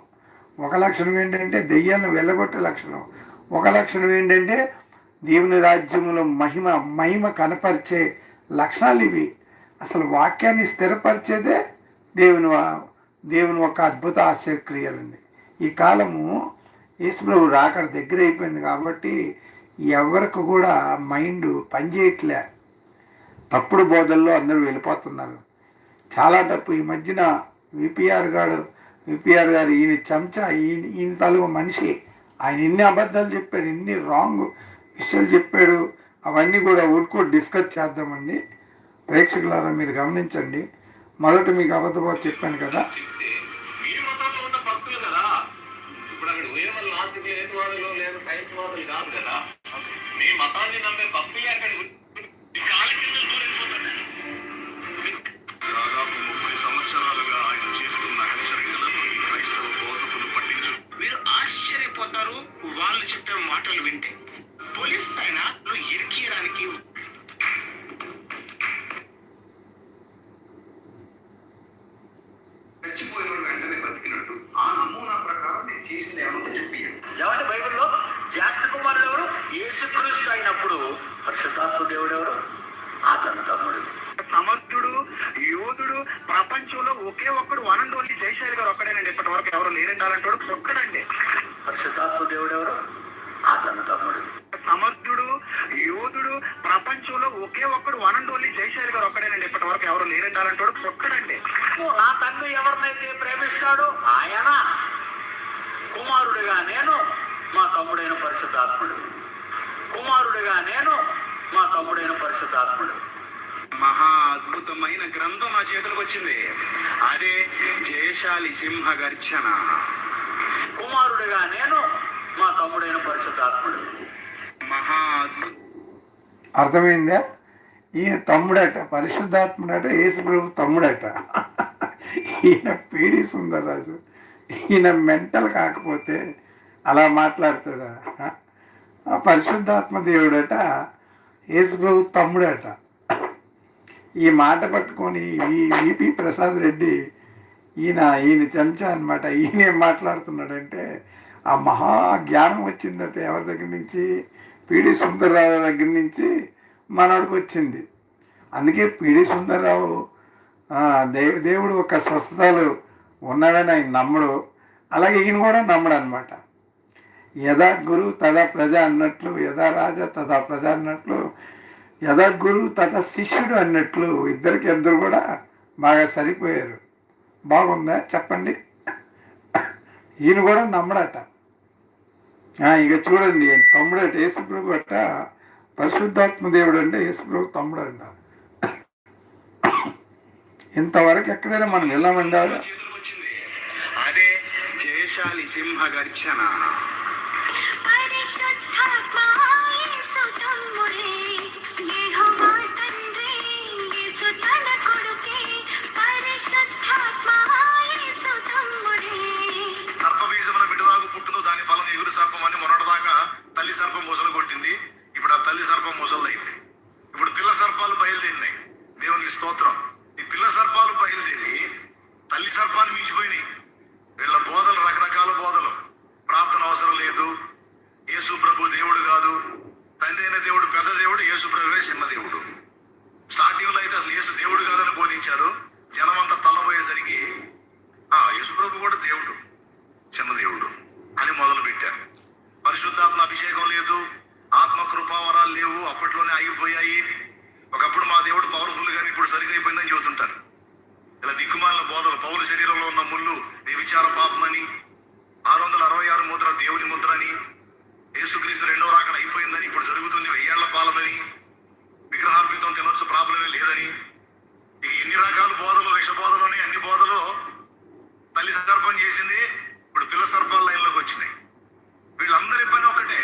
Speaker 1: ఒక లక్షణం ఏంటంటే దెయ్యాలను వెళ్ళగొట్టే లక్షణం, ఒక లక్షణం ఏంటంటే దేవుని రాజ్యంలో మహిమ కనపరిచే లక్షణాలు ఇవి. అసలు వాక్యాన్ని స్థిరపరిచేదే దేవుని ఒక అద్భుత ఆశ్చర్యక్రియలండి. ఈ కాలము యేసుప్రభు రాకడ దగ్గర అయిపోయింది కాబట్టి ఎవరికి కూడా మైండ్ పనిచేయట్లే. తప్పుడు బోధల్లో అందరూ వెళ్ళిపోతున్నారు, చాలా తప్పు. ఈ మధ్యన విపిఆర్ గారు ఈయన చెంచా, ఈయన తలుగు మనిషి, ఆయన ఎన్ని అబద్ధాలు చెప్పాడు, ఎన్ని రాంగ్ విషయాలు చెప్పాడు. అవన్నీ కూడా ఊరుకో డిస్కస్ చేద్దామండి. ప్రేక్షకులారా మీరు గమనించండి. మొదట మీకు అబద్ధం చెప్పాను కదా,
Speaker 2: మీ మతంలో ఉన్న భక్తులు కదా. ఇప్పుడు అక్కడ వేరే నాస్తికులు, హేతువాదులు లేదా సైన్స్ వాదులు కాదు కదా. మీ మతాన్ని నమ్మే భక్తులే అక్కడ కాలి కింద దూరిపోతారు.
Speaker 3: దాదాపు 30 సంవత్సరాలుగా ఆయన చేస్తున్న హెచ్చరికలను ఈ క్రైస్తవ బోధకులు పట్టించు.
Speaker 4: మీరు ఆశ్చర్యపోతారు వాళ్ళు చెప్పే మాటలు వింటే. పోలీస్ ఆయన ఇరికియడానికి చచ్చిపోయిన వెంటనే బతికినట్టు ఆ నమూనా ప్రకారం నేను చేసింది ఏమన్నా చూపించండి. ఏమంటే బైబిల్లో జ్యేష్ఠ కుమారుడు ఎవరు? యేసుక్రీస్తు అయినప్పుడు పరిశుద్ధాత్మ దేవుడు ఎవరు? అతని తమ్ముడు. సమర్థుడు, యోధుడు, ప్రపంచంలో ఒకే ఒక్కడు వన్ అండ్ ఓన్లీ జయశాలి గారు ఒక్కడేనండి. ఇప్పటి వరకు ఎవరు లేరండి అలాంటి ఒక్కడండి. పరిశుద్ధాత్మ దేవుడు ఎవరు? అతని తమ్ముడు. సమర్థుడు, యోధుడు, ప్రపంచంలో ఒకే ఒక్కడు వన్ అండ్ ఓన్లీ జయశాలి గారు ఒక్కడేనండి. ఇప్పటి వరకు ఎవరు లేరండి అలాంటి ఒక్కడండి. నా తండ్రి ఎవరినైతే ప్రేమిస్తాడో ఆయన కుమారుడిగా నేను, మా తమ్ముడైన పరిశుద్ధాత్ముడు. కుమారుడిగా నేను, మా తమ్ముడైన పరిశుద్ధాత్ముడు. మహా అద్భుతమైన గ్రంథం నా చేతులకు వచ్చింది. అదే జయశాలి సింహ గర్జన. కుమారుడిగా నేను, మా తమ్ముడైన పరిశుద్ధాత్ముడు. మహా
Speaker 1: అర్థమైందా? ఈయన తమ్ముడట, పరిశుద్ధాత్ముడట, యేసుప్రభు తమ్ముడట. ఈయన పీడి సుందరరాజు, ఈయన మెంటల్ కాకపోతే అలా మాట్లాడతాడా? ఆ పరిశుద్ధాత్మ దేవుడట, యేసుప్రభు తమ్ముడట. ఈ మాట పట్టుకొని విపి ప్రసాద్ రెడ్డి ఈయన చెంచా అనమాట. ఈయన ఏం మాట్లాడుతున్నాడంటే ఆ మహా జ్ఞానం వచ్చిందట ఎవరి దగ్గర నుంచి? పీడి సుందరరావు దగ్గర నుంచి మనవాడికి వచ్చింది. అందుకే పిడి సుందరరావు దేవుడు ఒక స్వస్థతలు ఉన్నాడని ఆయన నమ్మడు, అలాగే ఈయన కూడా నమ్మడు అనమాట. యథా గురు తథా ప్రజ అన్నట్లు, యథా రాజా తథా ప్రజ అన్నట్లు, యథా గురు తథా శిష్యుడు అన్నట్లు ఇద్దరు కూడా బాగా సరిపోయారు. బాగుందా చెప్పండి? ఈయన కూడా నమ్మడట. ఇక చూడండి, తమ్ముడట యేసుప్రభు అట, పరిశుద్ధాత్మ దేవుడు అంటే యేసుప్రభు తమ్ముడు అంట. ఇంతవరకు ఎక్కడైనా మనం వెళ్ళామండి?
Speaker 4: అదే జయశాలి సింహ గర్జన. సర్పబీజమున బిడ్డలాగు పుట్టును, దాని ఫలం ఎగురు సర్పం అని మొన్నటిదాకా తల్లి సర్పం ముసలు కొట్టింది. ఇప్పుడు ఆ తల్లి సర్పం ముసలైంది. ఇప్పుడు పిల్ల సర్పాలు బయలుదేరినాయి. దేవునికి స్తోత్రం. ఈ పిల్ల సర్పాలు బయలుదేరి తల్లి సర్పాన్ని మించిపోయినాయి. వీళ్ళ బోధలు రకరకాల బోధలు. ప్రార్థన అవసరం లేదు, యేసు ప్రభు దేవుడు కాదు, తండ్రి అయిన దేవుడు పెద్ద దేవుడు, యేసు ప్రభువే చిన్న దేవుడు. స్టార్టింగ్ లో అయితే అసలు యేసు దేవుడు కాదని బోధించారు. జనం అంతా తల్లబోయేసరికి యేసు ప్రభు కూడా దేవుడు, చిన్న దేవుడు అని మొదలు పెట్టారు. పరిశుద్ధాత్మ అభిషేకం లేదు, ఆత్మ కృపావరాలు లేవు, అప్పట్లోనే ఆగిపోయాయి. ఒకప్పుడు మా దేవుడు పవర్ఫుల్ గాని ఇప్పుడు సరిగా అయిపోయిందని చెబుతుంటారు. ఇలా దిక్కుమాలిన బోధలు. పౌలు శరీరంలో ఉన్న ముళ్ళు వ్యభిచార పాపమని, 666 ముద్ర దేవుని ముద్ర అని, యేసుక్రీస్తు రెండవ రాకడ అయిపోయిందని, ఇప్పుడు జరుగుతుంది 1000 ఏళ్ల పాలమని, విగ్రహార్పితం తినొచ్చు ప్రాబ్లమే లేదని, ఇక ఎన్ని రకాల బోధలు, విష బోధలు అని అన్ని బోధలు తల్లి సర్పం చేసింది. ఇప్పుడు పిల్ల సర్పాల లైన్లోకి వచ్చినాయి. వీళ్ళందరి పని ఒకటే,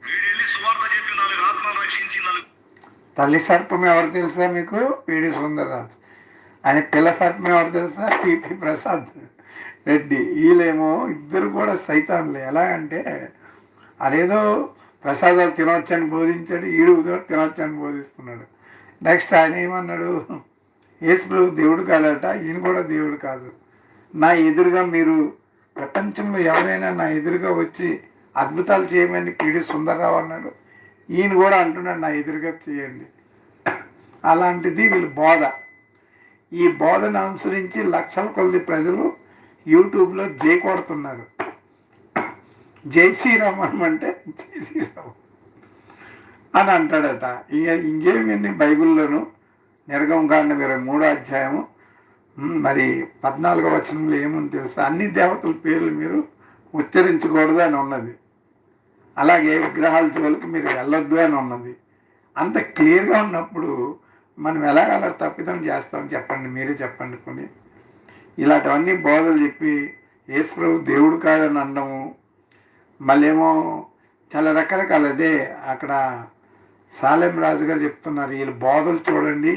Speaker 4: వీడు వెళ్ళి సువార్త చెప్పి 4 ఆత్మలు రక్షించి 4.
Speaker 1: తల్లి సర్పం ఎవరు తెలుసా మీకు? పిడి సుందరరాజు. అని పిల్ల సర్పం ఎవరు తెలుసా? పిపి ప్రసాద్ రెడ్డి. వీళ్ళేమో ఇద్దరు కూడా సైతాన్లే. ఎలాగంటే అదేదో ప్రసాదాలు తినవచ్చని బోధించాడు, ఈడు తినవచ్చని బోధిస్తున్నాడు. నెక్స్ట్ ఆయన ఏమన్నాడు? యేసుప్రభు దేవుడు కాదట, ఈయన కూడా దేవుడు కాదు. నా ఎదురుగా మీరు ప్రపంచంలో ఎవరైనా నా ఎదురుగా వచ్చి అద్భుతాలు చేయమని పిడి సుందరరావు అన్నాడు. ఈయన కూడా అంటున్నాడు నా ఎదురుగా చేయండి. అలాంటిది వీళ్ళు బోధ. ఈ బోధను అనుసరించి లక్షల కొద్ది ప్రజలు యూట్యూబ్లో జై కొడుతున్నారు. జై శ్రీరామ్ అనమంటే జై శ్రీరామ్ అని అంటాడట. ఇంకేమి బైబిల్లోను నిర్గమకాండ 23వ అధ్యాయము మరి 14వ వచనంలో ఏముంది తెలుసా? అన్ని దేవతల పేర్లు మీరు ఉచ్చరించకూడదు అని ఉన్నది. అలాగే విగ్రహాల జోలికి మీరు వెళ్ళొద్దు అని ఉన్నది. అంత క్లియర్గా ఉన్నప్పుడు మనం ఎలాగ తప్పిదం చేస్తాం చెప్పండి? మీరే చెప్పండి. కొన్ని ఇలాంటివన్నీ బోధలు చెప్పి యేసుప్రభు దేవుడు కాదని అనడము, మళ్ళీ ఏమో చాలా రకరకాల. అదే అక్కడ సాలెం రాజు గారు చెప్తున్నారు, వీళ్ళు బోధలు చూడండి,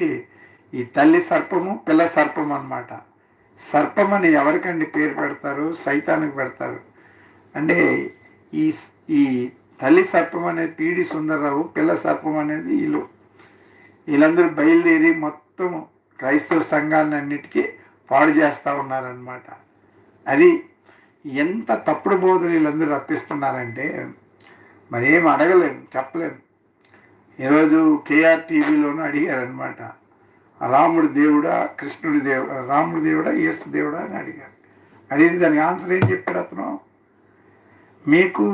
Speaker 1: ఈ తల్లి సర్పము పిల్ల సర్పం అన్నమాట. సర్పం అని ఎవరికండి పేరు పెడతారు? సైతానికి పెడతారు. అంటే ఈ తల్లి సర్పం అనేది పిడి సుందరరావు, పిల్ల సర్పం అనేది వీళ్ళందరూ బయలుదేరి మొత్తం క్రైస్తవ సంఘాన్ని అన్నిటికీ పాడు చేస్తూ ఉన్నారనమాట. అది ఎంత తప్పుడు బోధలు వీళ్ళందరూ రప్పిస్తున్నారంటే మరి ఏం అడగలేము, చెప్పలేము. ఈరోజు కేఆర్ టీవీలోనూ అడిగారనమాట, రాముడు దేవుడా కృష్ణుడి దేవుడా, రాముడు దేవుడా యేసు దేవుడా అని అడిగారు. అడిగితే దానికి ఆన్సర్ ఏం చెప్పాడు అతను? మీకు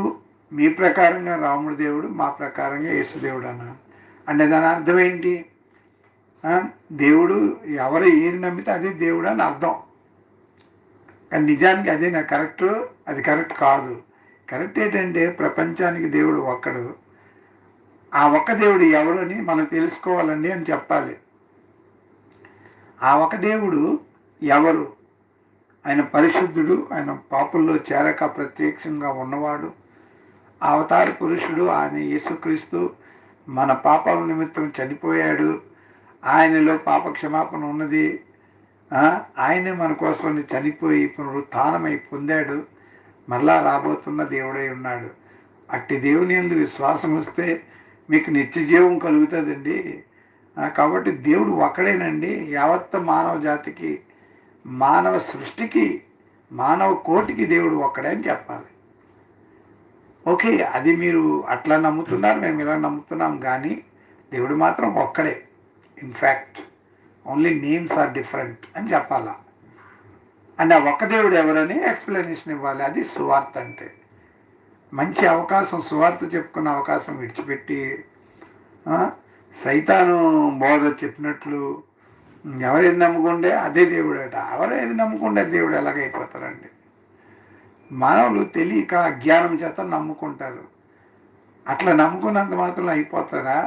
Speaker 1: మీ ప్రకారంగా రాముడు దేవుడు, మా ప్రకారంగా యేసు దేవుడు అన్నాడు. అంటే దాని అర్థం ఏంటి? దేవుడు ఎవరు ఏది నమ్మితే అదే దేవుడు అని అర్థం. కానీ నిజానికి అదే నా కరెక్ట్, అది కరెక్ట్ కాదు. కరెక్ట్ ఏంటంటే ప్రపంచానికి దేవుడు ఒక్కడు. ఆ ఒక్క దేవుడు ఎవరు అని మనం తెలుసుకోవాలండి అని చెప్పాలి. ఆ ఒక దేవుడు ఎవరు? ఆయన పరిశుద్ధుడు, ఆయన పాపుల్లో చేరక ప్రత్యక్షంగా ఉన్నవాడు, అవతార పురుషుడు. ఆయన యేసుక్రీస్తు మన పాపాల నిమిత్తం చనిపోయాడు, ఆయనలో పాప క్షమాపణ ఉన్నది. ఆయనే మన కోసం చనిపోయి పునరుత్థానమై పొందాడు, మళ్ళా రాబోతున్న దేవుడై ఉన్నాడు. అట్టి దేవుని యందు విశ్వాసం వస్తే మీకు నిత్య జీవం కలుగుతుందండి. కాబట్టి దేవుడు ఒక్కడేనండి. యావత్ మానవ జాతికి, మానవ సృష్టికి, మానవ కోటికి దేవుడు ఒక్కడే అని చెప్పాలి. ఓకే, అది మీరు అట్లా నమ్ముతున్నారు, మేము ఇలా నమ్ముతున్నాం. కానీ దేవుడు మాత్రం ఒక్కడే. In fact only names are different అని చెప్పాలా. అండ్ ఆ ఒక్క దేవుడు ఎవరని ఎక్స్ప్లెనేషన్ ఇవ్వాలి. అది సువార్త అంటే. మంచి అవకాశం, సువార్త చెప్పుకున్న అవకాశం విడిచిపెట్టి సైతాను బోధ చెప్పినట్లు ఎవరేది నమ్ముకుంటే అదే దేవుడు అట, ఎవరేది నమ్ముకుంటే దేవుడు ఎలాగైపోతారండి. మానవులు తెలియక అజ్ఞానం చేత నమ్ముకుంటారు. అట్లా నమ్ముకున్నంత మాత్రం అయిపోతారా?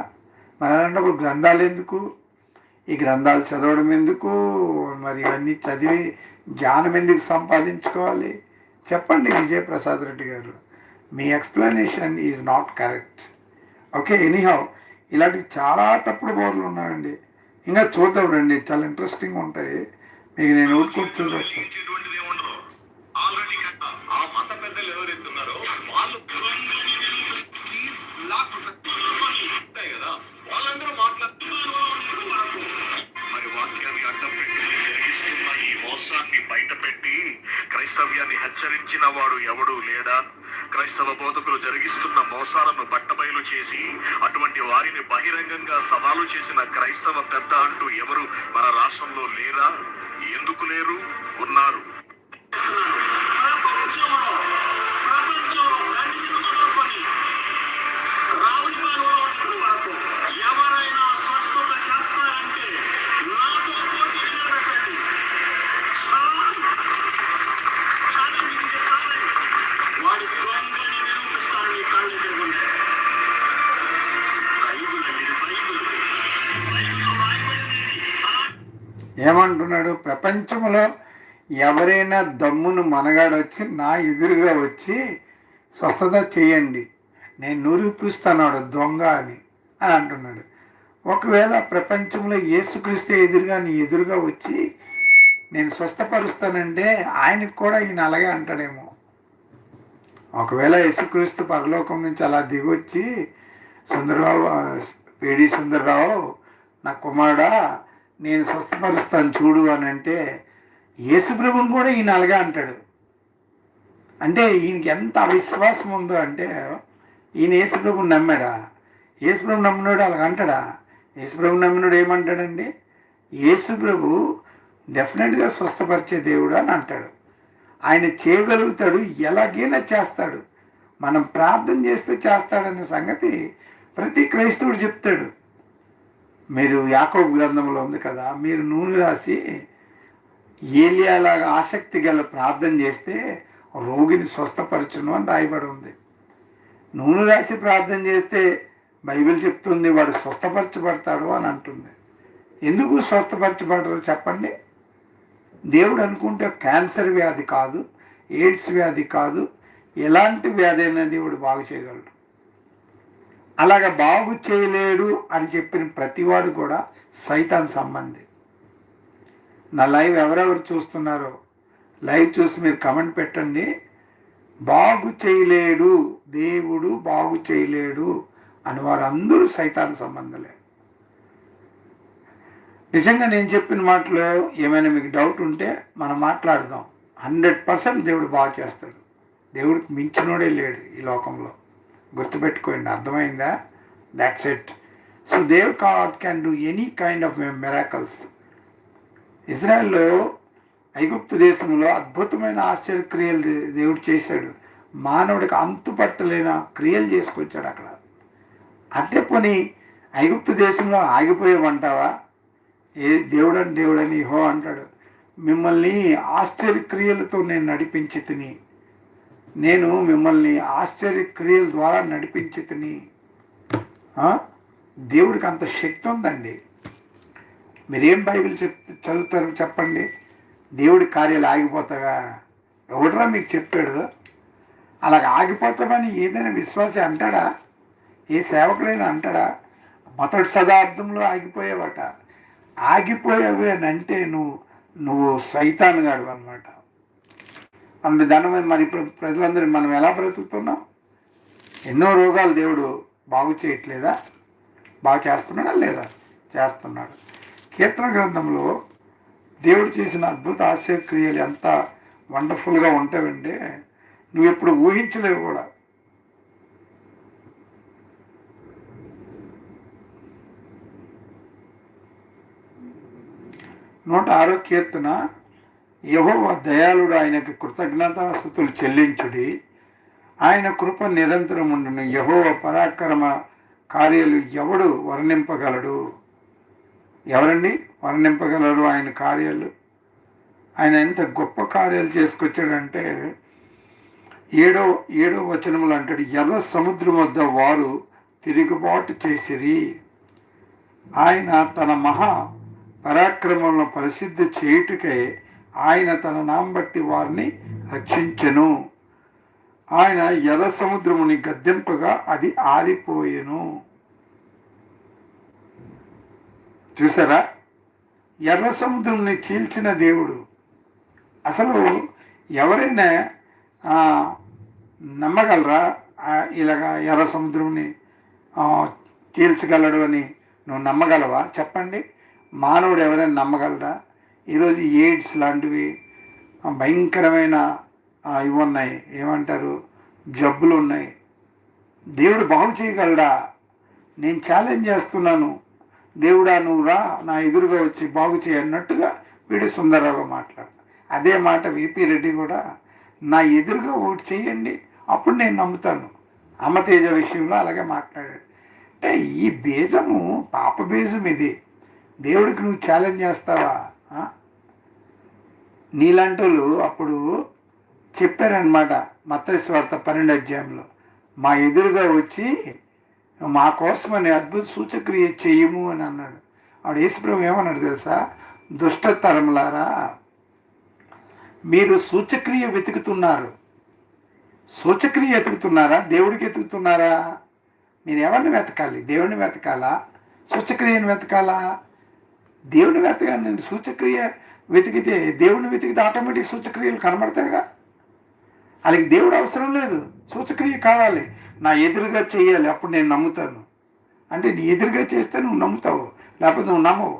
Speaker 1: మరి అలాంటప్పుడు గ్రంథాలు ఎందుకు? ఈ గ్రంథాలు చదవడం ఎందుకు? మరి ఇవన్నీ చదివి జ్ఞానం ఎందుకు సంపాదించుకోవాలి? చెప్పండి విజయప్రసాద్ రెడ్డి గారు. మీ explanation is not correct. Okay, anyhow ఇలాంటివి చాలా తప్పుడు బోర్లు ఉన్నాయండి. ఇంకా చూద్దాం రండి, చాలా ఇంట్రెస్టింగ్ ఉంటాయి. మీకు నేను కూర్చోబెట్టాను.
Speaker 3: ఇచ్చేటువంటిది ఏముండదు. ఆల్రెడీ
Speaker 2: ఆ మత పెద్దలు ఎవరైతున్నారో వాళ్ళు ఉంటాయి కదా, వాళ్ళందరూ మాట్లాడుతున్నారు.
Speaker 3: మరి వాక్యాన్ని అడ్డం పెట్టి జరిగిస్తున్న ఈ మోసాన్ని బయటపెట్టి క్రైస్తవ్యాన్ని హెచ్చరించిన వాడు ఎవడు లేడా? క్రైస్తవ బోధకులు జరిగిస్తున్న మోసాలను బట్టబయలు చేసి అటువంటి వారిని బహిరంగంగా సవాలు చేసిన క్రైస్తవ పెద్ద అంటూ ఎవరు మన రాష్ట్రంలో లేరా? ఎందుకు లేరు? ఉన్నారు.
Speaker 4: ఎవరైనా స్వస్థత చేస్తారంటే నాతో పోటీ నిలబెట్టండి. వాడి దొంగని నిరూపిస్తారని కళ్ళు ఎదుర్కొంటే బైబుల్ అండి, బైబుల్లో రాయబడింది.
Speaker 1: ఏమంటున్నాడు? ప్రపంచంలో ఎవరైనా దమ్మును మనగాడొచ్చి నా ఎదురుగా వచ్చి స్వస్థత చేయండి, నేను నిరూపిస్తున్నాడు దొంగ అని అంటున్నాడు. ఒకవేళ ప్రపంచంలో యేసుక్రీస్తు ఎదురుగా నీ ఎదురుగా వచ్చి నేను స్వస్థపరుస్తానంటే ఆయనకు కూడా ఈయన అలాగే అంటాడేమో. ఒకవేళ యేసుక్రీస్తు పరలోకం నుంచి అలా దిగొచ్చి సుందరరావు, పేడి సుందరరావు నా కుమారుడా నేను స్వస్థపరుస్తాను చూడు అని అంటే యేసుప్రభుని కూడా ఈయన అలాగే అంటాడు. అంటే ఈయనకి ఎంత అవిశ్వాసం ఉందో అంటే, ఈయన యేసుప్రభుని నమ్మాడా? యేసుప్రభు నమ్మినోడు అలాగ అంటాడా? యేసుప్రభు నమ్మినోడు ఏమంటాడండి? యేసుప్రభు డెఫినెట్గా స్వస్థపరిచే దేవుడు అని అంటాడు. ఆయన చేయగలుగుతాడు, ఎలాగైనా చేస్తాడు. మనం ప్రార్థన చేస్తే చేస్తాడనే సంగతి ప్రతి క్రైస్తవుడు చెప్తాడు. మీరు యాకోబు గ్రంథంలో ఉంది కదా, మీరు నూనె రాసి ఏలియాలాగా ఆసక్తి గల ప్రార్థన చేస్తే రోగిని స్వస్థపరచును అని రాయబడి ఉంది. నూనె రాసి ప్రార్థన చేస్తే బైబిల్ చెప్తుంది వాడు స్వస్థపరచబడతాడు అని అంటుంది. ఎందుకు స్వస్థపరచబడరు చెప్పండి? దేవుడు అనుకుంటే క్యాన్సర్ వ్యాధి కాదు, ఎయిడ్స్ వ్యాధి కాదు, ఎలాంటి వ్యాధి అయినా దేవుడు బాగు చేయగలడు. అలాగ బాగు చేయలేడు అని చెప్పిన ప్రతివాడు కూడా సైతాన్ సంబంధి. నా లైవ్ ఎవరెవరు చూస్తున్నారో లైవ్ చూసి మీరు కమెంట్ పెట్టండి. బాగు చేయలేడు, దేవుడు బాగు చేయలేడు అని వారందరూ సైతాన్ సంబంధులే. నిజంగా నేను చెప్పిన మాటలో ఏమైనా మీకు డౌట్ ఉంటే మనం మాట్లాడదాం. 100% దేవుడు బాగు చేస్తాడు. దేవుడికి మించినోడే లేడు ఈ లోకంలో. గుర్తుపెట్టుకోండి, అర్థమైందా? That's it. So God can do any kind of miracles. ఇజ్రాయెల్లో ఐగుప్తు దేశంలో అద్భుతమైన ఆశ్చర్యక్రియలు దేవుడు చేశాడు. మానవుడికి అంతుపట్టలేని క్రియలు చేసుకొచ్చాడు అక్కడ. అంటే పోనీ ఐగుప్తు దేశంలో ఆగిపోయేవంటావా? దేవుడని హో అంటాడు, మిమ్మల్ని ఆశ్చర్యక్రియలతో నేను నడిపించి తిని, నేను మిమ్మల్ని ఆశ్చర్యక్రియల ద్వారా నడిపించి తిని. దేవుడికి అంత శక్తి ఉందండి. మీరేం బైబిల్ చదువుతారు చెప్పండి? దేవుడి కార్యాలు ఆగిపోతావా? ఎవడరా మీకు చెప్పాడు? అలాగ ఆగిపోతామని ఏదైనా విశ్వాసి అంటాడా? ఏ సేవకుడైనా అంటాడా? మొదటి శతాబ్దంలో ఆగిపోయావట. ఆగిపోయావి అని అంటే నువ్వు సైతాన్ గాడు అనమాట. అంటే దాని మరి ఇప్పుడు ప్రజలందరూ మనం ఎలా బ్రతుకుతున్నాం? ఎన్నో రోగాలు దేవుడు బాగు చేయట్లేదా? బాగు చేస్తున్నాడా లేదా? చేస్తున్నాడు. కీర్తన గ్రంథంలో దేవుడు చేసిన అద్భుత ఆశ్చర్యక్రియలు ఎంత వండర్ఫుల్గా ఉంటాయంటే నువ్వు ఎప్పుడు ఊహించలేవు కూడా. 106 కీర్తన, యెహోవా దయాళుడు, ఆయనకి కృతజ్ఞతాస్తుతులు చెల్లించుడి, ఆయన కృప నిరంతరం ఉండును. యెహోవా పరాక్రమ కార్యాలు ఎవడు వర్ణింపగలడు? ఎవరండి వర్ణింపగలరు ఆయన కార్యాలు? ఆయన ఎంత గొప్ప కార్యాలు చేసుకొచ్చాడంటే ఏడో వచనములు అంటాడు, ఎర్ర సముద్రం వద్ద వారు తిరుగుబాటు చేసిరి, ఆయన తన మహా పరాక్రమములను ప్రసిద్ధి చేయుటకై ఆయన తన నామం బట్టి వారిని రక్షించెను. ఆయన ఎర్ర సముద్రముని గద్దెంపగా అది ఆరిపోయెను. చూసారా, ఎర్ర సముద్రంని చీల్చిన దేవుడు. అసలు ఎవరైనా నమ్మగలరా ఇలాగా ఎర్ర సముద్రంని చీల్చగలడు అని? నువ్వు నమ్మగలవా చెప్పండి? మానవుడు ఎవరైనా నమ్మగలరా? ఈరోజు ఎయిడ్స్ లాంటివి భయంకరమైన ఇవి ఉన్నాయి, ఏమంటారు, జబ్బులు ఉన్నాయి. దేవుడు బాగు చేయగలడా? నేను ఛాలెంజ్ చేస్తున్నాను, దేవుడా నువ్వు రా, నా ఎదురుగా వచ్చి బాగు చేయన్నట్టుగా వీడు సుందరరావు మాట్లాడు. అదే మాట విపి రెడ్డి కూడా, నా ఎదురుగా ఓటు చేయండి అప్పుడు నేను నమ్ముతాను. అమ్మతేజ విషయంలో అలాగే మాట్లాడాడు. అంటే ఈ బీజము పాప బీజం ఇది. దేవుడికి నువ్వు ఛాలెంజ్ చేస్తావా? నీలాంటి వాళ్ళు అప్పుడు చెప్పారనమాట మత్తయి సువార్త 12వ అధ్యాయంలో, మా ఎదురుగా వచ్చి మా కోసమని అద్భుత సూచక్రియ చెయ్యము అని అన్నాడు. ఆవిడ యేసుప్రభు ఏమన్నాడు తెలుసా? దుష్టతరములారా, మీరు సూచక్రియ వెతుకుతున్నారు. సూచక్రియ వెతుకుతున్నారా? దేవుడికి వెతుకుతున్నారా? మీరు ఎవరిని వెతకాలి? దేవుడిని వెతకాలా? సూచక్రియను వెతకాలా? దేవుడిని వెతకాలి. నేను సూచక్రియ వెతికితే, దేవుడిని వెతికితే ఆటోమేటిక్ సూచక్రియలు కనబడతాయిగా. అలాగే దేవుడు అవసరం లేదు, సూచక్రియ కావాలి. నా ఎదురుగా చేయాలి, అప్పుడు నేను నమ్ముతాను. అంటే నీ ఎదురుగా చేస్తే నువ్వు నమ్ముతావు, లేకపోతే నువ్వు నమ్మవు.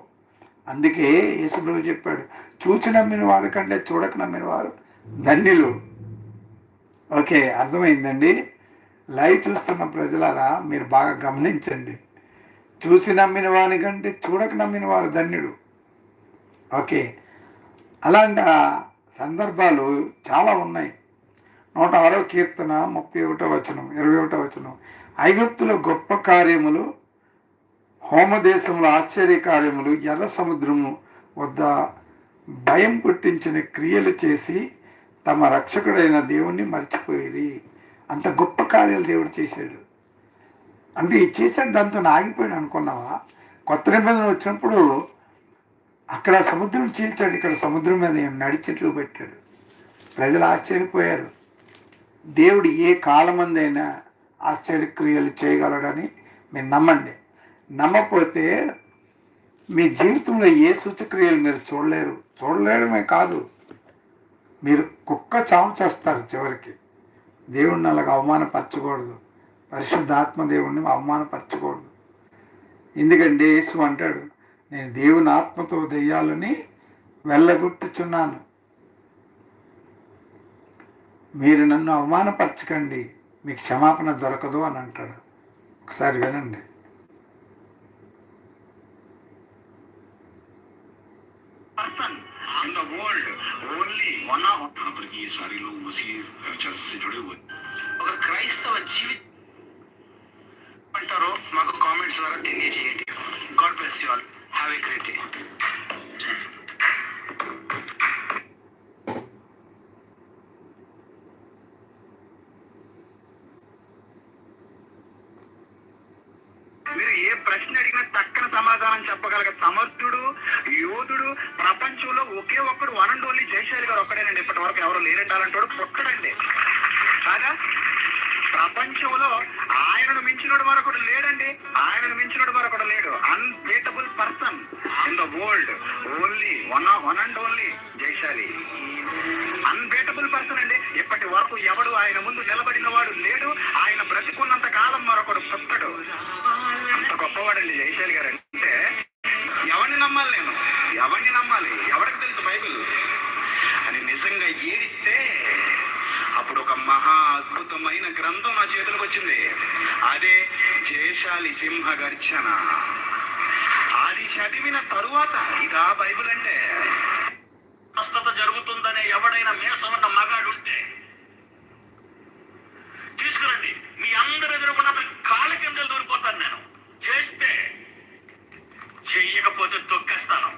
Speaker 1: అందుకే యేసుప్రభు చెప్పాడు, చూచి నమ్మిన వారి కంటే చూడక నమ్మిన వారు ధన్యులు. ఓకే, అర్థమైందండి? లైవ్ చూస్తున్న ప్రజలారా మీరు బాగా గమనించండి. చూసి నమ్మిన వారి కంటే చూడక నమ్మిన వారు ధన్యుడు. ఓకే, అలాంటి సందర్భాలు చాలా ఉన్నాయి. 106వ కీర్తన 31వ వచనం, 21వ వచనం, ఐగుప్తులో గొప్ప కార్యములు, హోమదేశంలో ఆశ్చర్య కార్యములు, ఎర్ర సముద్రము వద్ద భయం పుట్టించిన క్రియలు చేసి తమ రక్షకుడైన దేవుణ్ణి మర్చిపోయి. అంత గొప్ప కార్యాలు దేవుడు చేశాడు. అంటే ఇది చేశాడు, దాంతో ఆగిపోయాడు అనుకున్నావా? కొత్త నిబంధన వచ్చినప్పుడు అక్కడ సముద్రం చీల్చాడు, ఇక్కడ సముద్రం మీద నడిచి చూపెట్టాడు. ప్రజలు ఆశ్చర్యపోయారు. దేవుడు ఏ కాలమందైనా ఆశ్చర్యక్రియలు చేయగలడని మీరు నమ్మండి. నమ్మకపోతే మీ జీవితంలో ఏ సూచక్రియలు మీరు చూడలేడమే కాదు, మీరు కుక్క చావు చేస్తారు చివరికి. దేవుడిని అలాగ అవమానపరచకూడదు, పరిశుద్ధాత్మ దేవుడిని అవమానపరచకూడదు. ఎందుకంటే యేసు అంటాడు, నేను దేవుని ఆత్మతో దెయ్యాలని వెళ్ళగొట్టుచున్నాను, మీరు నన్ను అవమానపరచకండి, మీకు క్షమాపణ దొరకదు అని అంటాడు. ఒకసారి వినండి.
Speaker 3: In the world, only one of ये सारे लोग मसीह चर्च से जुड़े हुए.
Speaker 4: ఒక క్రైస్తవ జీవితం అంటారో మాకు కామెంట్స్ ద్వారా తెలియజేయండి. God bless you all, have a great day. మీరు ఏ ప్రశ్న అడిగినా చక్కని సమాధానం చెప్పగలిగే సమర్థుడు, యోధుడు ప్రపంచంలో ఒకే ఒక్కడు వన్ అండ్ ఓన్లీ జయశాలి గారు ఒక్కడేనండి. ఇప్పటి వరకు ఎవరు లేరంటారంటాడు ఒక్కడండి. కాగా ప్రపంచంలో ఆయనను మించినోడు మరొకడు లేడండి. ఆయనను మించినోడు మరొకడు లేడు. Unbeatable person in the world, only one and only Jayashali. Unbeatable person అండి. ఇప్పటి వరకు ఎవడు ఆయన ముందు నిలబడిన వాడు లేడు. ఆయన బ్రతికున్నంత కాలం మరొకడు పుట్టడు. అంత గొప్పవాడండి జయశాలి గారు. అంటే ఎవరిని నమ్మాలి? నేను ఎవరిని నమ్మాలి? ఎవరికి తెలుసు బైబిల్ అని నిజంగా ఏడిస్తే అప్పుడు ఒక మహా అద్భుతమైన గ్రంథం నా చేతులకు వచ్చింది. అదే జయశాలి సింహ గర్జన. అది చదివిన తరువాత ఇదా బైబిల్ అంటే
Speaker 3: జరుగుతుందనే ఎవడైనా మేసమన్న మగాడు ఉంటే తీసుకురండి. మీ అందరు ఎదురుకున్న కాళ్ళ కింద దూరిపోతాను నేను. చేస్తే చెయ్యకపోతే తొక్కేస్తాను.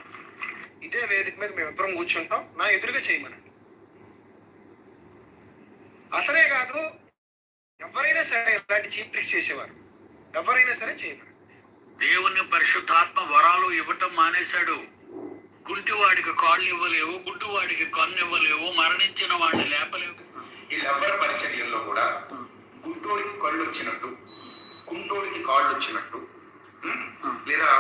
Speaker 5: ఇదే వేదిక మీద మేమిద్దరం కూర్చుంటాం, నా ఎదురుగా చేయమనండి. అసలే కాదు, ఎవరైనా సరే ఇలాంటి చీప్ ట్రిక్స్ చేసేవారు, ఎవరైనా సరే చేయమని.
Speaker 3: దేవుని పరిశుద్ధాత్మ వరాలు ఇవ్వటం మానేశాడు. గుంటివాడికి కాళ్ళు ఇవ్వలేవు, గుడ్డివాడికి కన్ను ఇవ్వలేవు, మరణించిన వాడిని లేపలేవు.
Speaker 2: ఈ లెవ్వర పరిచర్యల్లో కూడా గుంటోడికి కళ్ళు వచ్చినట్టు, కుంటోడికి కాళ్ళు వచ్చినట్టు, లేదా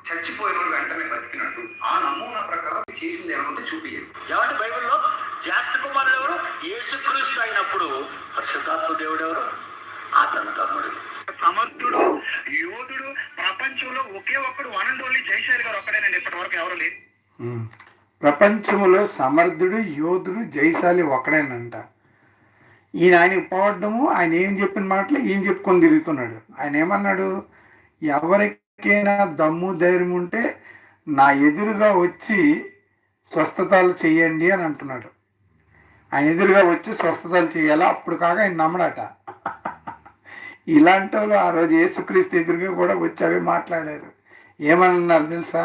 Speaker 2: చచ్చిపోయిన వాళ్ళు వెంటనే బతికినట్టు ఆ నమూనా ప్రకారం చేసింది ఏమంటే చూపించారు.
Speaker 4: ఏమంటే బైబిల్లో జ్యేష్ఠ కుమారుడు ఎవరు? యేసుక్రీస్తు అయినప్పుడు పరిశుద్ధాత్మ దేవుడు ఎవరు? అతని తమ్ముడు.
Speaker 5: సమర్థుడు, యోధుడు, ప్రపంచంలో ఒకే ఒక్కడు వన్ అండ్ ఓన్లీ జయశాలి గారు ఒక్కడేనండి, ఇప్పటి వరకు ఎవరు లేదు.
Speaker 1: ప్రపంచంలో సమర్థుడు, యోధుడు, జయశాలి ఒక్కడేనంట. ఈయన ఆయనకి పోవడము, ఆయన ఏం చెప్పిన మాటలు ఏం చెప్పుకొని తిరుగుతున్నాడు. ఆయన ఏమన్నాడు? ఎవరికైనా దమ్ము ధైర్యం ఉంటే నా ఎదురుగా వచ్చి స్వస్థతలు చెయ్యండి అని అంటున్నాడు. ఆయన ఎదురుగా వచ్చి స్వస్థతలు చేయాలా, అప్పుడు కాక ఆయన నమ్మడట. ఇలాంటి వాళ్ళు ఆ రోజు యేసుక్రీస్తు ఎదురుగా కూడా వచ్చి అవి మాట్లాడారు. ఏమన్నారు తెలుసా?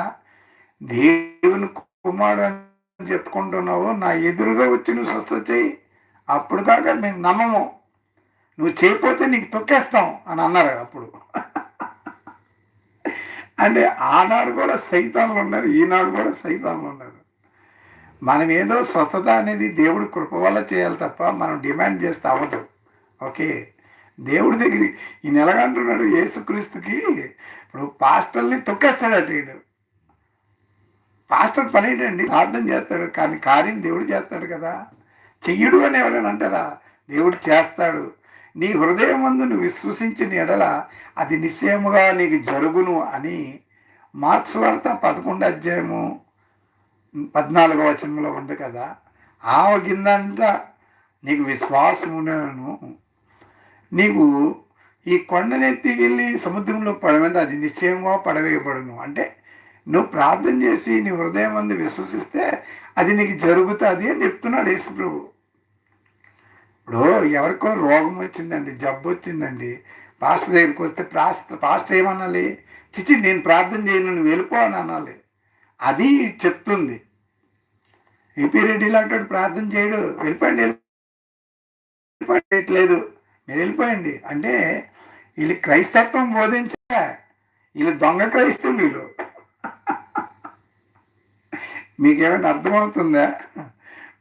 Speaker 1: దేవుని కుమారుడు అని చెప్పుకుంటున్నావు, నా ఎదురుగా వచ్చి నువ్వు స్వస్థత చేయి, అప్పుడు కాక మేము నమ్మము, నువ్వు చేయకపోతే నీకు తొక్కేస్తాం అని అన్నారు అప్పుడు. అంటే ఆనాడు కూడా సైతాన్లు ఉన్నారు, ఈనాడు కూడా సైతాన్లు ఉన్నారు. మనం ఏదో స్వస్థత అనేది దేవుడి కృప వల్ల చేయాలి తప్ప మనం డిమాండ్ చేస్తే అవ్వదు. ఓకే, దేవుడి దగ్గర ఈయన ఎలాగంటున్నాడు? యేసుక్రీస్తుకి ఇప్పుడు పాస్టర్ని తొక్కేస్తాడట. వీడు పాస్టర్ పని ఏంటండి? ప్రార్థన చేస్తాడు, కానీ కార్యం దేవుడు చేస్తాడు కదా. చెయ్యడు అని ఎవరైనా అంటారా? దేవుడు చేస్తాడు. నీ హృదయం ముందు నువ్వు విశ్వసించిన ఎడల అది నిశ్చయముగా నీకు జరుగును అని మార్క్స్ వార్త 11వ అధ్యాయము 14వ వచనంలో ఉంది కదా. ఆవగిందంట నీకు విశ్వాసమును, నీకు ఈ కొండనెత్తికెళ్ళి సముద్రంలో పడమంటే అది నిశ్చయంగా పడవేయబడును. అంటే నువ్వు ప్రార్థన చేసి నీ హృదయం ముందు విశ్వసిస్తే అది నీకు జరుగుతుంది అని చెప్తున్నాడు యేసు ప్రభు. ఇప్పుడు ఎవరికో రోగం వచ్చిందండి, జబ్బు వచ్చిందండి, పాస్టర్ దగ్గరికి వస్తే పాస్టర్ ఏమనాలి? చిచి నేను ప్రార్థన చేయను, నువ్వు వెళ్ళిపో అని అనాలి. అది చెప్తుంది. ఈపీ రెడ్డి లాంటి ప్రార్థన చేయడు, వెళ్ళిపోండి వెళ్ళిపోయట్లేదు, మీరు వెళ్ళిపోయండి అంటే వీళ్ళు క్రైస్తత్వం బోధించా, వీళ్ళు దొంగ క్రైస్తవులు. వీళ్ళు మీకేమైనా అర్థమవుతుందా?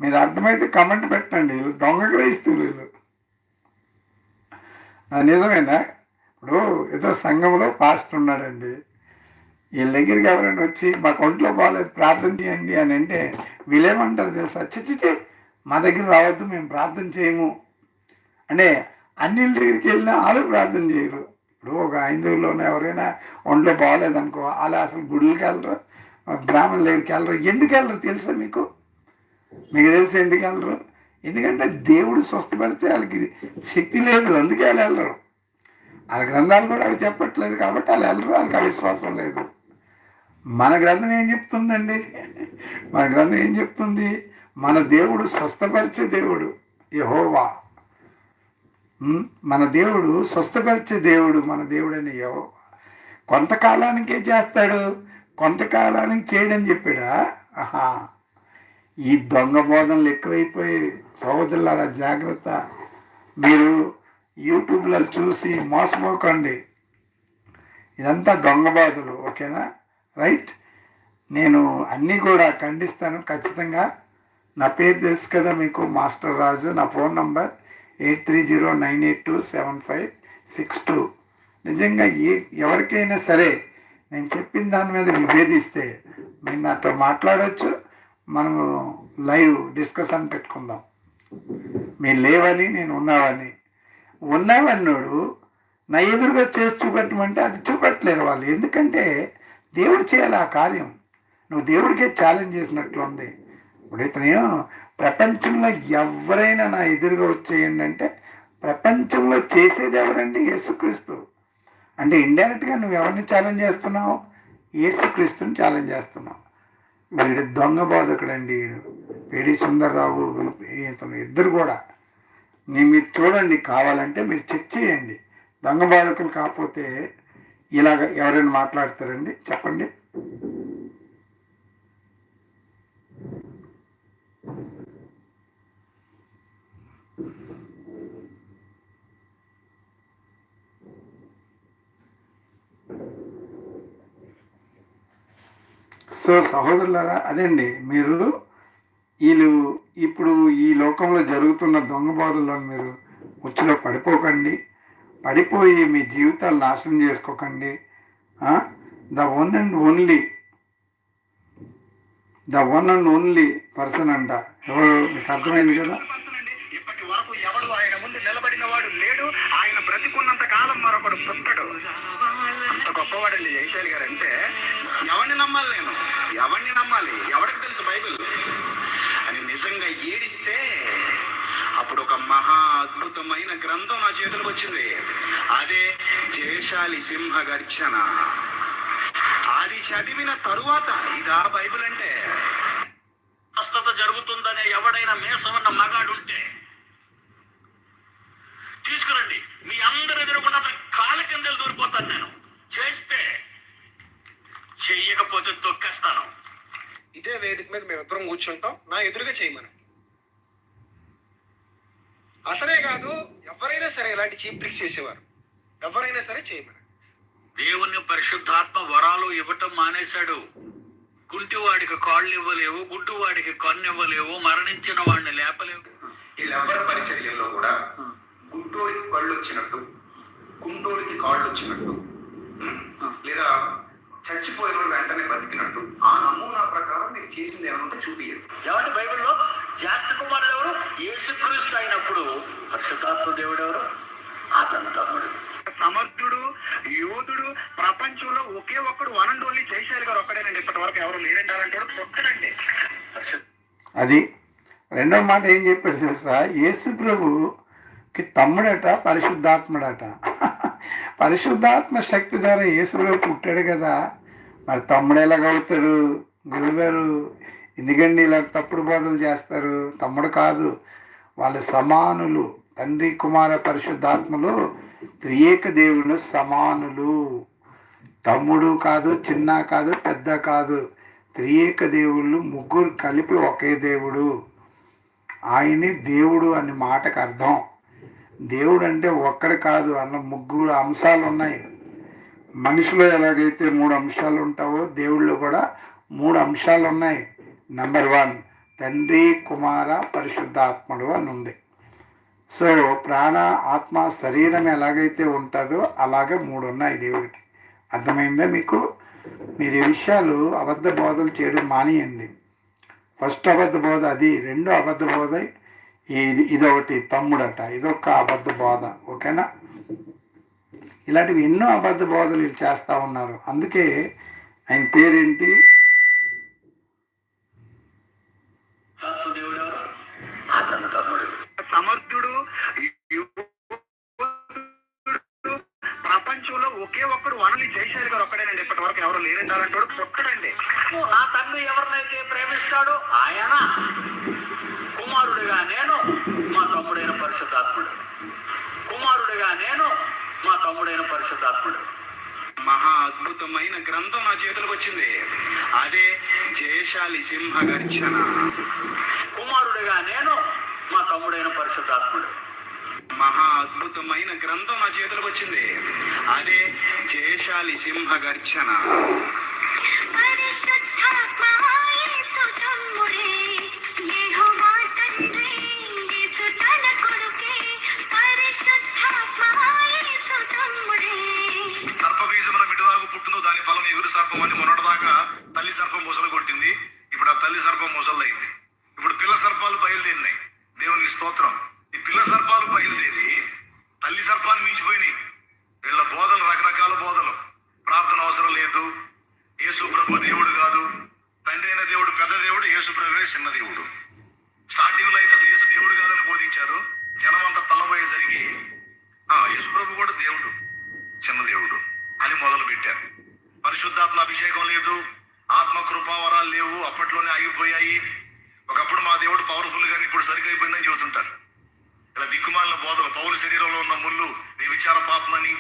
Speaker 1: మీరు అర్థమైతే కమెంట్ పెట్టండి. వీళ్ళు దొంగ క్రైస్తవులు వీళ్ళు. నిజమేనా? ఇప్పుడు ఏదో సంఘంలో పాస్టర్ ఉన్నాడండి, వీళ్ళ దగ్గరికి ఎవరైనా వచ్చి మాకు ఒంట్లో బాగాలేదు ప్రార్థన చేయండి అని అంటే వీళ్ళేమంటారు తెలుసా? చిచ్చిచి మా దగ్గర రావద్దు, మేము ప్రార్థన చేయము అంటే అన్నిళ్ళ దగ్గరికి వెళ్ళినా వాళ్ళు ప్రార్థన చేయరు. ఇప్పుడు ఒక హైందవుల్లోనే ఎవరైనా ఒంట్లో బాగాలేదనుకో, వాళ్ళు అసలు గుడులకి వెళ్ళరు, బ్రాహ్మణుల దగ్గరికి వెళ్ళరు. ఎందుకు వెళ్ళరు తెలుసా మీకు? మీకు తెలుసు ఎందుకు వెళ్ళరు? ఎందుకంటే దేవుడు స్వస్థపరిచే వాళ్ళకి శక్తి లేదు, అందుకే వాళ్ళు వెళ్ళరు. వాళ్ళ గ్రంథాలు కూడా అవి చెప్పట్లేదు కాబట్టి వాళ్ళు వెళ్ళరు, వాళ్ళకి అవిశ్వాసం లేదు. మన గ్రంథం ఏం చెప్తుందండి? మన గ్రంథం ఏం చెప్తుంది? మన దేవుడు స్వస్థపరిచే దేవుడు యెహోవా. మన దేవుడు స్వస్థపరిచే దేవుడు, మన దేవుడని యెహోవా. కొంతకాలానికే చేస్తాడు, కొంతకాలానికి చేయడని చెప్పాడా? ఆహా, ఈ దొంగ బోధనలు ఎక్కువైపోయి సోదరులారా జాగ్రత్త. మీరు యూట్యూబ్లో చూసి మోసపోకండి, ఇదంతా దొంగ బోధలు. ఓకేనా? రైట్. నేను అన్నీ కూడా ఖండిస్తాను ఖచ్చితంగా. నా పేరు తెలుసు కదా మీకు, మాస్టర్ రాజు. నా ఫోన్ నంబర్ 8309827562. నిజంగా ఎవరికైనా సరే నేను చెప్పిన దాని మీద విభేదిస్తే మీరు నాతో మాట్లాడవచ్చు, మనము లైవ్ డిస్కషన్ పెట్టుకుందాం. మీరు లేవని నేను ఉన్నావన్నాడు నా ఎదురుగా చేసి చూపెట్టమంటే అది చూపెట్టలేరు వాళ్ళు. ఎందుకంటే దేవుడు చేయాలి ఆ కార్యం. నువ్వు దేవుడికే ఛాలెంజ్ చేసినట్లు ఉంది. ఇప్పుడు ఇతను ప్రపంచంలో ఎవరైనా నా ఎదురుగా వచ్చేయండి అంటే ప్రపంచంలో చేసేది ఎవరండి? యేసుక్రీస్తు. అంటే ఇండైరెక్ట్గా నువ్వు ఎవరిని ఛాలెంజ్ చేస్తున్నావు? యేసుక్రీస్తుని ఛాలెంజ్ చేస్తున్నావు. వీడు దొంగ బోధకుడండి వీడు. పేడి సుందర్రావు ఇతను ఇద్దరు కూడా మీరు చూడండి, కావాలంటే మీరు చెక్ చేయండి. దొంగ బాధకులు కాకపోతే ఇలాగ ఎవరైనా మాట్లాడతారండి? చెప్పండి. సో సహోదరులారా, అదండి, మీరు వీళ్ళు ఇప్పుడు ఈ లోకంలో జరుగుతున్న దొంగ బాధల్లో మీరు ఉచ్చులో పడిపోకండి. పడిపోయి మీ జీవితాలు నాశనం చేసుకోకండి. The one and only person అంట. ఎవరు మీకు అర్థమైంది కదా?
Speaker 5: ఇప్పటి వరకు ఎవడు ఆయన ముందు నిలబడిన వాడు లేడు. ఆయన బ్రతికున్నంత కాలం మరొకడు పుట్టడు. అంత గొప్పవాడండి జయశాలి గారు. అంటే ఎవరిని నమ్మాలి, నేను ఎవరిని నమ్మాలి, ఎవరికి తెలుసు బైబిల్ అని నిజంగా ఏడిస్తే అప్పుడు ఒక మహా అద్భుతమైన గ్రంథం నా చేతులకు వచ్చింది. అదే జయశాలి సింహ గర్జన. అది చదివిన తరువాత ఇదా బైబిల్ అంటే? స్వస్థత జరుగుతుందనే ఎవడైనా మేసమన్న మగాడుంటే తీసుకురండి. మీ అందరు ఎదురుకున్న కాళ్ళ కిందలు దూరిపోతాను నేను. చేస్తే చెయ్యకపోతే తొక్కేస్తాను.
Speaker 6: ఇదే వేదిక మీద మేమిద్దరం కూర్చుంటాం, నా ఎదురుగా చేయమని. అసలే కాదు, ఎవరైనా సరే ఇలాంటి చీప్ ట్రిక్స్ చేసేవారు, ఎవరైనా సరే చేయమని.
Speaker 4: దేవుని పరిశుద్ధాత్మ వరాలు ఇవ్వటం మానేశాడు. కుంటివాడికి కాళ్ళు ఇవ్వలేవు, గుడ్డువాడికి కన్ను ఇవ్వలేవు, మరణించిన వాడిని లేపలేవు.
Speaker 6: వీళ్ళెవ్వరి పరిచర్యల్లో కూడా గుడ్డోడికి కళ్ళు వచ్చినట్టు, కుంటోడికి కాళ్ళు వచ్చినట్టు, లేదా చచ్చిపోయిన వెంటనే బతికినట్టు ఆ నమూనా ప్రకారం మీరు చేసింది ఏమంటే చూపియండి.
Speaker 4: ఏమంటే బైబిల్లో జ్యేష్ఠ కుమారుడు ఎవరు? యేసుక్రీస్తు అయినప్పుడు పరిశుద్ధాత్మ దేవుడు ఎవరు? అతని తమ్ముడు.
Speaker 5: సమర్థుడు, యోధుడు, ప్రపంచంలో ఒకే ఒక్కడు వన్ అండ్ ఓన్లీ జయశాలి గారు ఒక్కడేనండి. ఇప్పటి వరకు ఎవరు లేరండి అలాంటాడు. ఒక్కడండి.
Speaker 1: అది రెండవ మాట ఏం చెప్పాడు తెలుసా? యేసు ప్రభుకి తమ్ముడట, పరిశుద్ధాత్ముడట. పరిశుద్ధాత్మ శక్తి ద్వారా యేసు ప్రభు పుట్టాడు కదా, మరి తమ్ముడు ఎలాగవుతాడు? గురువుగారు ఎందుకండి ఇలా తప్పుడు బోధలు చేస్తారు? తమ్ముడు కాదు, వాళ్ళ సమానులు. తండ్రి, కుమార, పరిశుద్ధాత్మలు త్రియేక దేవుళ్ళు సమానులు. తమ్ముడు కాదు, చిన్న కాదు, పెద్ద కాదు, త్రియేక దేవుళ్ళు ముగ్గురు కలిపి ఒకే దేవుడు. ఆయనే దేవుడు అని మాటకు అర్థం. దేవుడు అంటే ఒక్కడు కాదు, అన్న ముగ్గురు అంశాలు ఉన్నాయి. మనిషిలో ఎలాగైతే 3 అంశాలు ఉంటావో దేవుళ్ళు కూడా 3 అంశాలు ఉన్నాయి. నెంబర్ 1 తండ్రి, కుమార, పరిశుద్ధాత్ముడు అని ఉంది. సో ప్రాణ, ఆత్మ, శరీరం ఎలాగైతే ఉంటుందో అలాగే 3 ఉన్నాయి దేవుడికి. అర్థమైందా మీకు? మీరు ఈ విషయాలు అబద్ధ బోధలు చేయడం మానేయండి. ఫస్ట్ అబద్ధ బోధ అది, 2 అబద్ధ బోధ ఇదొకటి తమ్ముడట, ఇదొక అబద్ధ బోధ. ఓకేనా? ఇలాంటివి ఎన్నో అబద్ధ బోధలు వీళ్ళు చేస్తూ ఉన్నారు. అందుకే ఆయన పేరేంటి?
Speaker 5: సమర్థుడు, ప్రపంచంలో ఒకే ఒక్కడు వనలి జయశాలి గారు ఒక్కడేనండి. ఇప్పటి వరకు ఎవరు లేరండి అలాంటాడు. ఒక్కడండి.
Speaker 4: నా తండ్రి ఎవరినైతే ప్రేమిస్తాడో ఆయన, కుమారుడిగా నేను, మా తమ్ముడైన పరిశుద్ధాత్ముడు. కుమారుడిగా నేను, మా తమ్ముడైన పరిశుద్ధాత్ముడు.
Speaker 6: మహా అద్భుతమైన గ్రంథం నా చేతులకు వచ్చింది. అదే జయశాలి సింహ గర్జన.
Speaker 4: కుమారుడిగా నేను, మా తమ్ముడైన పరిశుద్ధాత్ముడు.
Speaker 6: మహా అద్భుతమైన గ్రంథం నా చేతులకు వచ్చింది. అదే జయశాలి సింహ గర్జన.
Speaker 3: సర్పబీజమున మిటుదాకు పుట్టును, దాని ఫలం ఎగురు సర్పం అని మొన్నటిదాకా తల్లి సర్పం ముసలు కొట్టింది. ఇప్పుడు ఆ తల్లి సర్పం ముసలైంది. ఇప్పుడు పిల్ల సర్పాలు బయలుదేరినాయి. దేవుని స్తోత్రం. ఈ పిల్ల సర్పాలు బయలుదేరి తల్లి సర్పాన్ని మించిపోయినాయి. వీళ్ళ బోధలు రకరకాల బోధలు. ప్రార్థన అవసరం లేదు, యేసు ప్రభు దేవుడు కాదు, తండ్రి అయిన దేవుడు పెద్ద దేవుడు, యేసు ప్రభువే చిన్న దేవుడు. స్టార్టింగ్ లో అయితే అసలు యేసు దేవుడు కాదని బోధించారు. జనం అంతా తల్లబోయేసరికి యేసు ప్రభు కూడా దేవుడు, చిన్న దేవుడు అని మొదలు పెట్టారు. పరిశుద్ధాత్మ అభిషేకం లేదు, ఆత్మ కృపావరాలు లేవు, అప్పట్లోనే ఆగిపోయాయి. ఒకప్పుడు మా దేవుడు పవర్ఫుల్ గాని ఇప్పుడు సరిగ్గా అయిపోయిందని చెబుతుంటారు. ఇలా దిక్కుమాలిన బోధలు, పౌరు శరీరంలో ఉన్న ముళ్ళు వ్యభిచార పాపమని,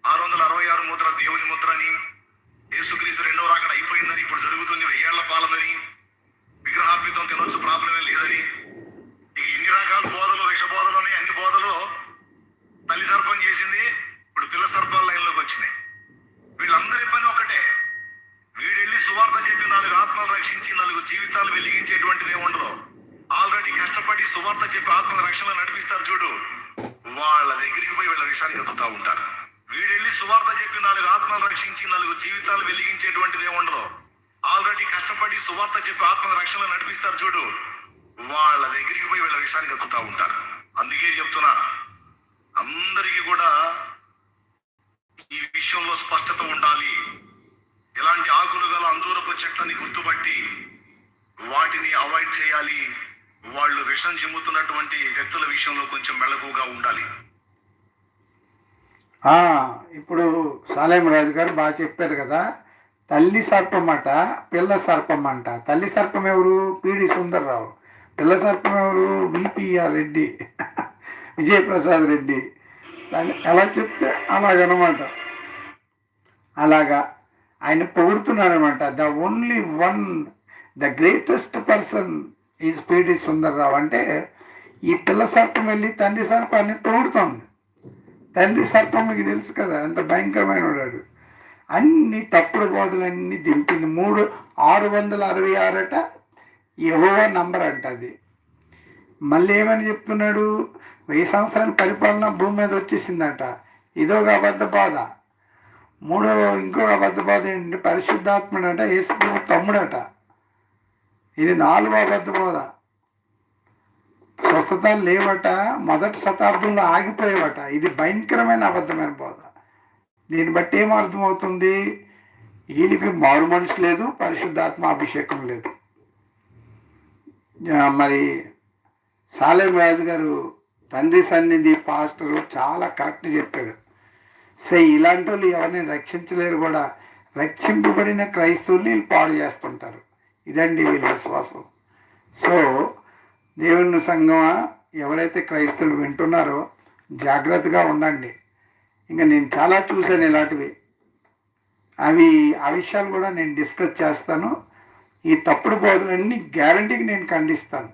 Speaker 3: 666 ముద్ర దేవుని ముద్ర అని, యేసుక్రీస్తు రెండవ రాకడ అయిపోయిందని, ఇప్పుడు జరుగుతుంది 1000 ఏళ్ల పాలనని, విగ్రహార్పితం తినొచ్చు ప్రాబ్లమే లేదని, ఇక ఎన్ని రకాల బోధలు, విష బోధలు, అన్ని బోధలు తల్లి సర్పం చేసింది. ఇప్పుడు పిల్ల సర్పాల లైన్లోకి వచ్చినాయి. వీళ్ళందరి పని ఒకటే, వీడెళ్ళి సువార్త చెప్పి 4 ఆత్మలు రక్షించి 4 జీవితాలు వెలిగించేటువంటిది ఏముండదు. ఆల్రెడీ కష్టపడి సువార్త చెప్పి ఆత్మల రక్షణ నడిపిస్తారు చూడు, వాళ్ళ దగ్గరికి పోయి వీళ్ళ విషయాన్ని చెప్తా ఉంటారు. వీడెళ్ళి సువార్త చెప్పి 4 ఆత్మలు రక్షించి 4 జీవితాలు వెలిగించేటువంటిది ఏముండదు. ఆల్రెడీ కష్టపడి సువార్త చెప్పి ఆత్మల రక్షణ నడిపిస్తారు చూడు, వాళ్ళ దగ్గరికి పోయి వీళ్ళ విషయాన్ని ఎక్కుతా ఉంటారు. అందుకే చెప్తున్నా, అందరికీ కూడా ఈ విషయంలో స్పష్టత ఉండాలి. ఇలాంటి ఆకులు గల అంజూరపు చెట్లని గుర్తుపట్టి వాటిని అవాయిడ్ చేయాలి. వాళ్ళు విషం చిమ్ముతున్నటువంటి వ్యక్తుల విషయంలో కొంచెం మెలకుగా ఉండాలి.
Speaker 1: ఇప్పుడు సాలేం రాజు గారు బాగా చెప్పారు కదా. తల్లి సర్పం అట, పిల్ల సర్పం అంట. తల్లి సర్పం ఎవరు? పిడి సుందర్రావు. పిల్ల సర్పం ఎవరు? విపిఆర్ రెడ్డి, విజయప్రసాద్ రెడ్డి. దాన్ని ఎలా చెప్తే అలాగనమాట. అలాగా ఆయన పొగుడుతున్నారనమాట. The only one, the greatest person is PD Sundar Rao. అంటే ఈ పిల్ల సర్పం వెళ్ళి తండ్రి సర్పాన్ని పొగుడుతోంది. తండ్రి సర్పం మీకు తెలుసు కదా, ఎంత భయంకరమైన వాడు. అన్ని తప్పుడు బోధలన్నీ దింపింది. 666 అట యెహోవా నంబర్ అంట అది. మళ్ళీ ఏమని చెప్తున్నాడు? 1000 సంవత్సరాల పరిపాలన భూమి మీద వచ్చేసిందట. ఇదొక అబద్ధ బాధ. ఇంకొక అబద్ధ బాధ ఏంటంటే పరిశుద్ధాత్ముడట యేసు తమ్ముడట. ఇది 4వ అబద్ధ బోధ. స్వస్థతలు లేవట, మొదటి శతాబ్దంలో ఆగిపోయేవట. ఇది భయంకరమైన అబద్ధమైన బోధ. దీన్ని బట్టి ఏం అర్థమవుతుంది? వీళ్ళకి మారు మనసు లేదు, పరిశుద్ధాత్మ అభిషేకం లేదు. మరి సాలేం రాజు గారు తండ్రి సన్నిధి పాస్టరు చాలా కరెక్ట్ చెప్పాడు. ఇలాంటి వాళ్ళు ఎవరిని రక్షించలేరు కూడా. రక్షింపబడిన క్రైస్తవుల్ని వీళ్ళు పాడు చేస్తుంటారు. ఇదండి వీళ్ళ విశ్వాసం. సో దేవుని సంఘమా, ఎవరైతే క్రైస్తవులు వింటున్నారో జాగ్రత్తగా ఉండండి. ఇంకా నేను చాలా చూశాను ఇలాంటివి. ఆ విషయాలు కూడా నేను డిస్కస్ చేస్తాను. ఈ తప్పుడు బోధలన్నీ గ్యారంటీకి నేను ఖండిస్తాను.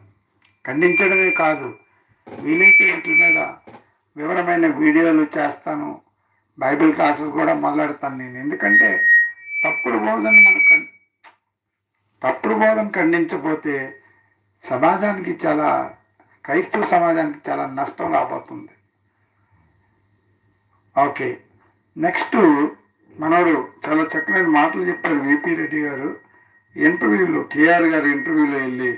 Speaker 1: ఖండించడమే కాదు, వీలైతే వీటి మీద వివరమైన వీడియోలు చేస్తాను. బైబిల్ క్లాసెస్ కూడా మొదలెడతాను నేను. ఎందుకంటే తప్పుడు బోధన ఖండించకపోతే సమాజానికి క్రైస్తవ సమాజానికి చాలా నష్టం రాబోతుంది. ఓకే, నెక్స్ట్ మనోడు చాలా చక్కని మాటలు చెప్పారు విపి రెడ్డి గారు. ఇంటర్వ్యూలో, కేఆర్ గారి ఇంటర్వ్యూలో వెళ్ళి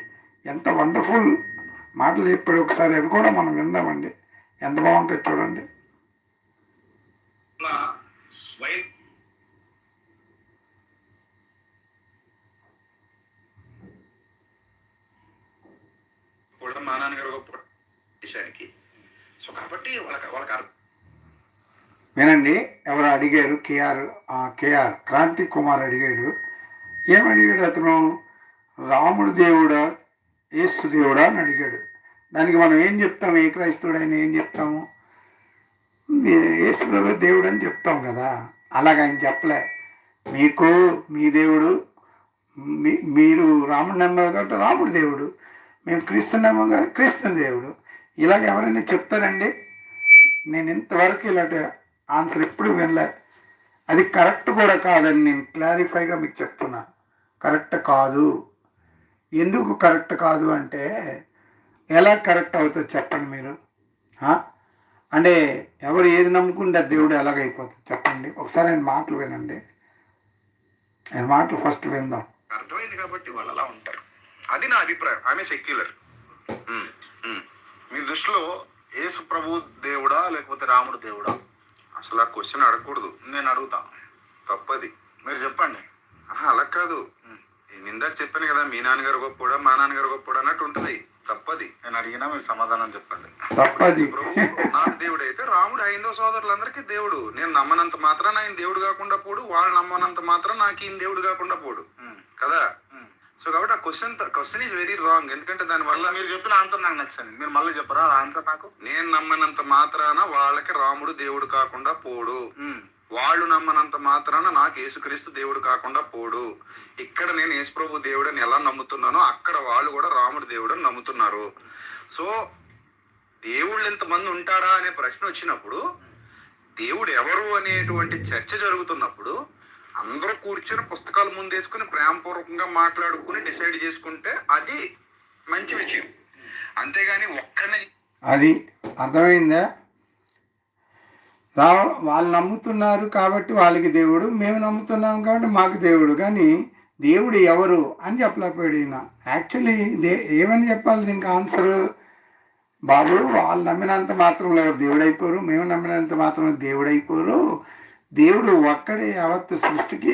Speaker 1: ఎంత వండర్ఫుల్ మాటలు చెప్పాడు. ఒకసారి అవి కూడా మనం విందామండి. ఎంత బాగుంటుంది చూడండి.
Speaker 6: కూడా మా నాన్నగారు గొప్ప దేశానికి. సో కాబట్టి వాళ్ళకి
Speaker 1: వినండి. ఎవరు అడిగారు? కేఆర్ క్రాంతి కుమార్ అడిగాడు. ఏమడిగాడు అతను? రాముడు దేవుడా, యేసు దేవుడా అని అడిగాడు. దానికి మనం ఏం చెప్తాము? ఏ క్రైస్తవుడైనా ఏం చెప్తాము? యేసు ప్రభు దేవుడు అని చెప్తాం కదా. అలాగ ఆయన చెప్పలే. మీకు మీ దేవుడు, మీరు రాముడు నమ్మారు కాబట్టి రాముడు దేవుడు, మేము క్రీస్తు నమ్మాం కాబట్టి క్రీస్తు దేవుడు. ఇలాగ ఎవరైనా చెప్తారండి? నేను ఇంతవరకు ఇలాంటి ఆన్సర్ ఎప్పుడు వినలే. అది కరెక్ట్ కూడా కాదని నేను క్లారిఫైగా మీకు చెప్తున్నా. కరెక్ట్ కాదు. ఎందుకు కరెక్ట్ కాదు అంటే, ఎలా కరెక్ట్ అవుతుంది చెప్పండి మీరు? అంటే ఎవరు ఏది నమ్ముకుంటే దేవుడు ఎలాగైపోతుంది చెప్పండి? ఒకసారి ఆయన మాటలు వినండి. ఆయన మాటలు ఫస్ట్ విందాం.
Speaker 6: అర్థమైంది కాబట్టి వాళ్ళు అలా ఉంటారు. అది నా అభిప్రాయం. ఆమె సెక్యులర్. మీ దృష్టిలో యేసు ప్రభు దేవుడా లేకపోతే రాముడు దేవుడా? అసలు ఆ క్వశ్చన్ అడగకూడదు. నేను అడుగుతా, తప్పది. మీరు చెప్పండి. అలా కాదు, నేను ఇందాక చెప్పాను కదా, మీ నాన్నగారు గొప్పోడా మా నాన్నగారు గొప్పోడా అన్నట్టు ఉంటుంది. తప్పది. నేను అడిగినా మీరు సమాధానం చెప్పండి.
Speaker 1: తప్పది.
Speaker 6: ప్రభు నాకు దేవుడు అయితే రాముడు హైందవ సోదరులందరికీ దేవుడు. నేను నమ్మనంత మాత్రాన ఆయన దేవుడు కాకుండా పోడు, వాళ్ళు నమ్మనంత మాత్రం నాకు ఈయన దేవుడు కాకుండా పోడు కదా. సో కాబట్టి ఆ క్వశ్చన్ ఈజ్ వెరీ రాంగ్. ఎందుకంటే దానివల్ల
Speaker 5: మీరు చెప్పిన ఆన్సర్ నాకు నచ్చింది. మీరు మళ్ళీ చెప్పరా ఆన్సర్ నాకు?
Speaker 6: నేను నమ్మనంత మాత్రాన వాళ్ళకి రాముడు దేవుడు కాకుండా పోడు, వాళ్ళు నమ్మనంత మాత్రాన నాకు యేసుక్రీస్తు దేవుడు కాకుండా పోడు. ఇక్కడ నేను యేసుప్రభు దేవుడు అని ఎలా నమ్ముతున్నానో అక్కడ వాళ్ళు కూడా రాముడు దేవుడు అని నమ్ముతున్నారు. సో దేవుళ్ళు ఎంతమంది ఉంటారా అనే ప్రశ్న వచ్చినప్పుడు, దేవుడు ఎవరు అనేటువంటి చర్చ జరుగుతున్నప్పుడు అందరూ కూర్చొని పుస్తకాలు ముందేసుకుని ప్రేమపూర్వకంగా మాట్లాడుకుని డిసైడ్ చేసుకుంటే అది మంచి విషయం. అంతేగాని ఒక్కనే
Speaker 1: అది అర్థమైందా? వాళ్ళు నమ్ముతున్నారు కాబట్టి వాళ్ళకి దేవుడు, మేము నమ్ముతున్నాం కాబట్టి మాకు దేవుడు. కానీ దేవుడు ఎవరు అని చెప్పలేకపోయాడు ఈయన. యాక్చువల్లీ ఏమని చెప్పాలి దీనికి ఆన్సర్? బాబు, వాళ్ళు నమ్మినంత మాత్రంలో దేవుడు అయిపోరు, మేము నమ్మినంత మాత్రం దేవుడు అయిపోరు. దేవుడు ఒక్కడే యావత్తు సృష్టికి.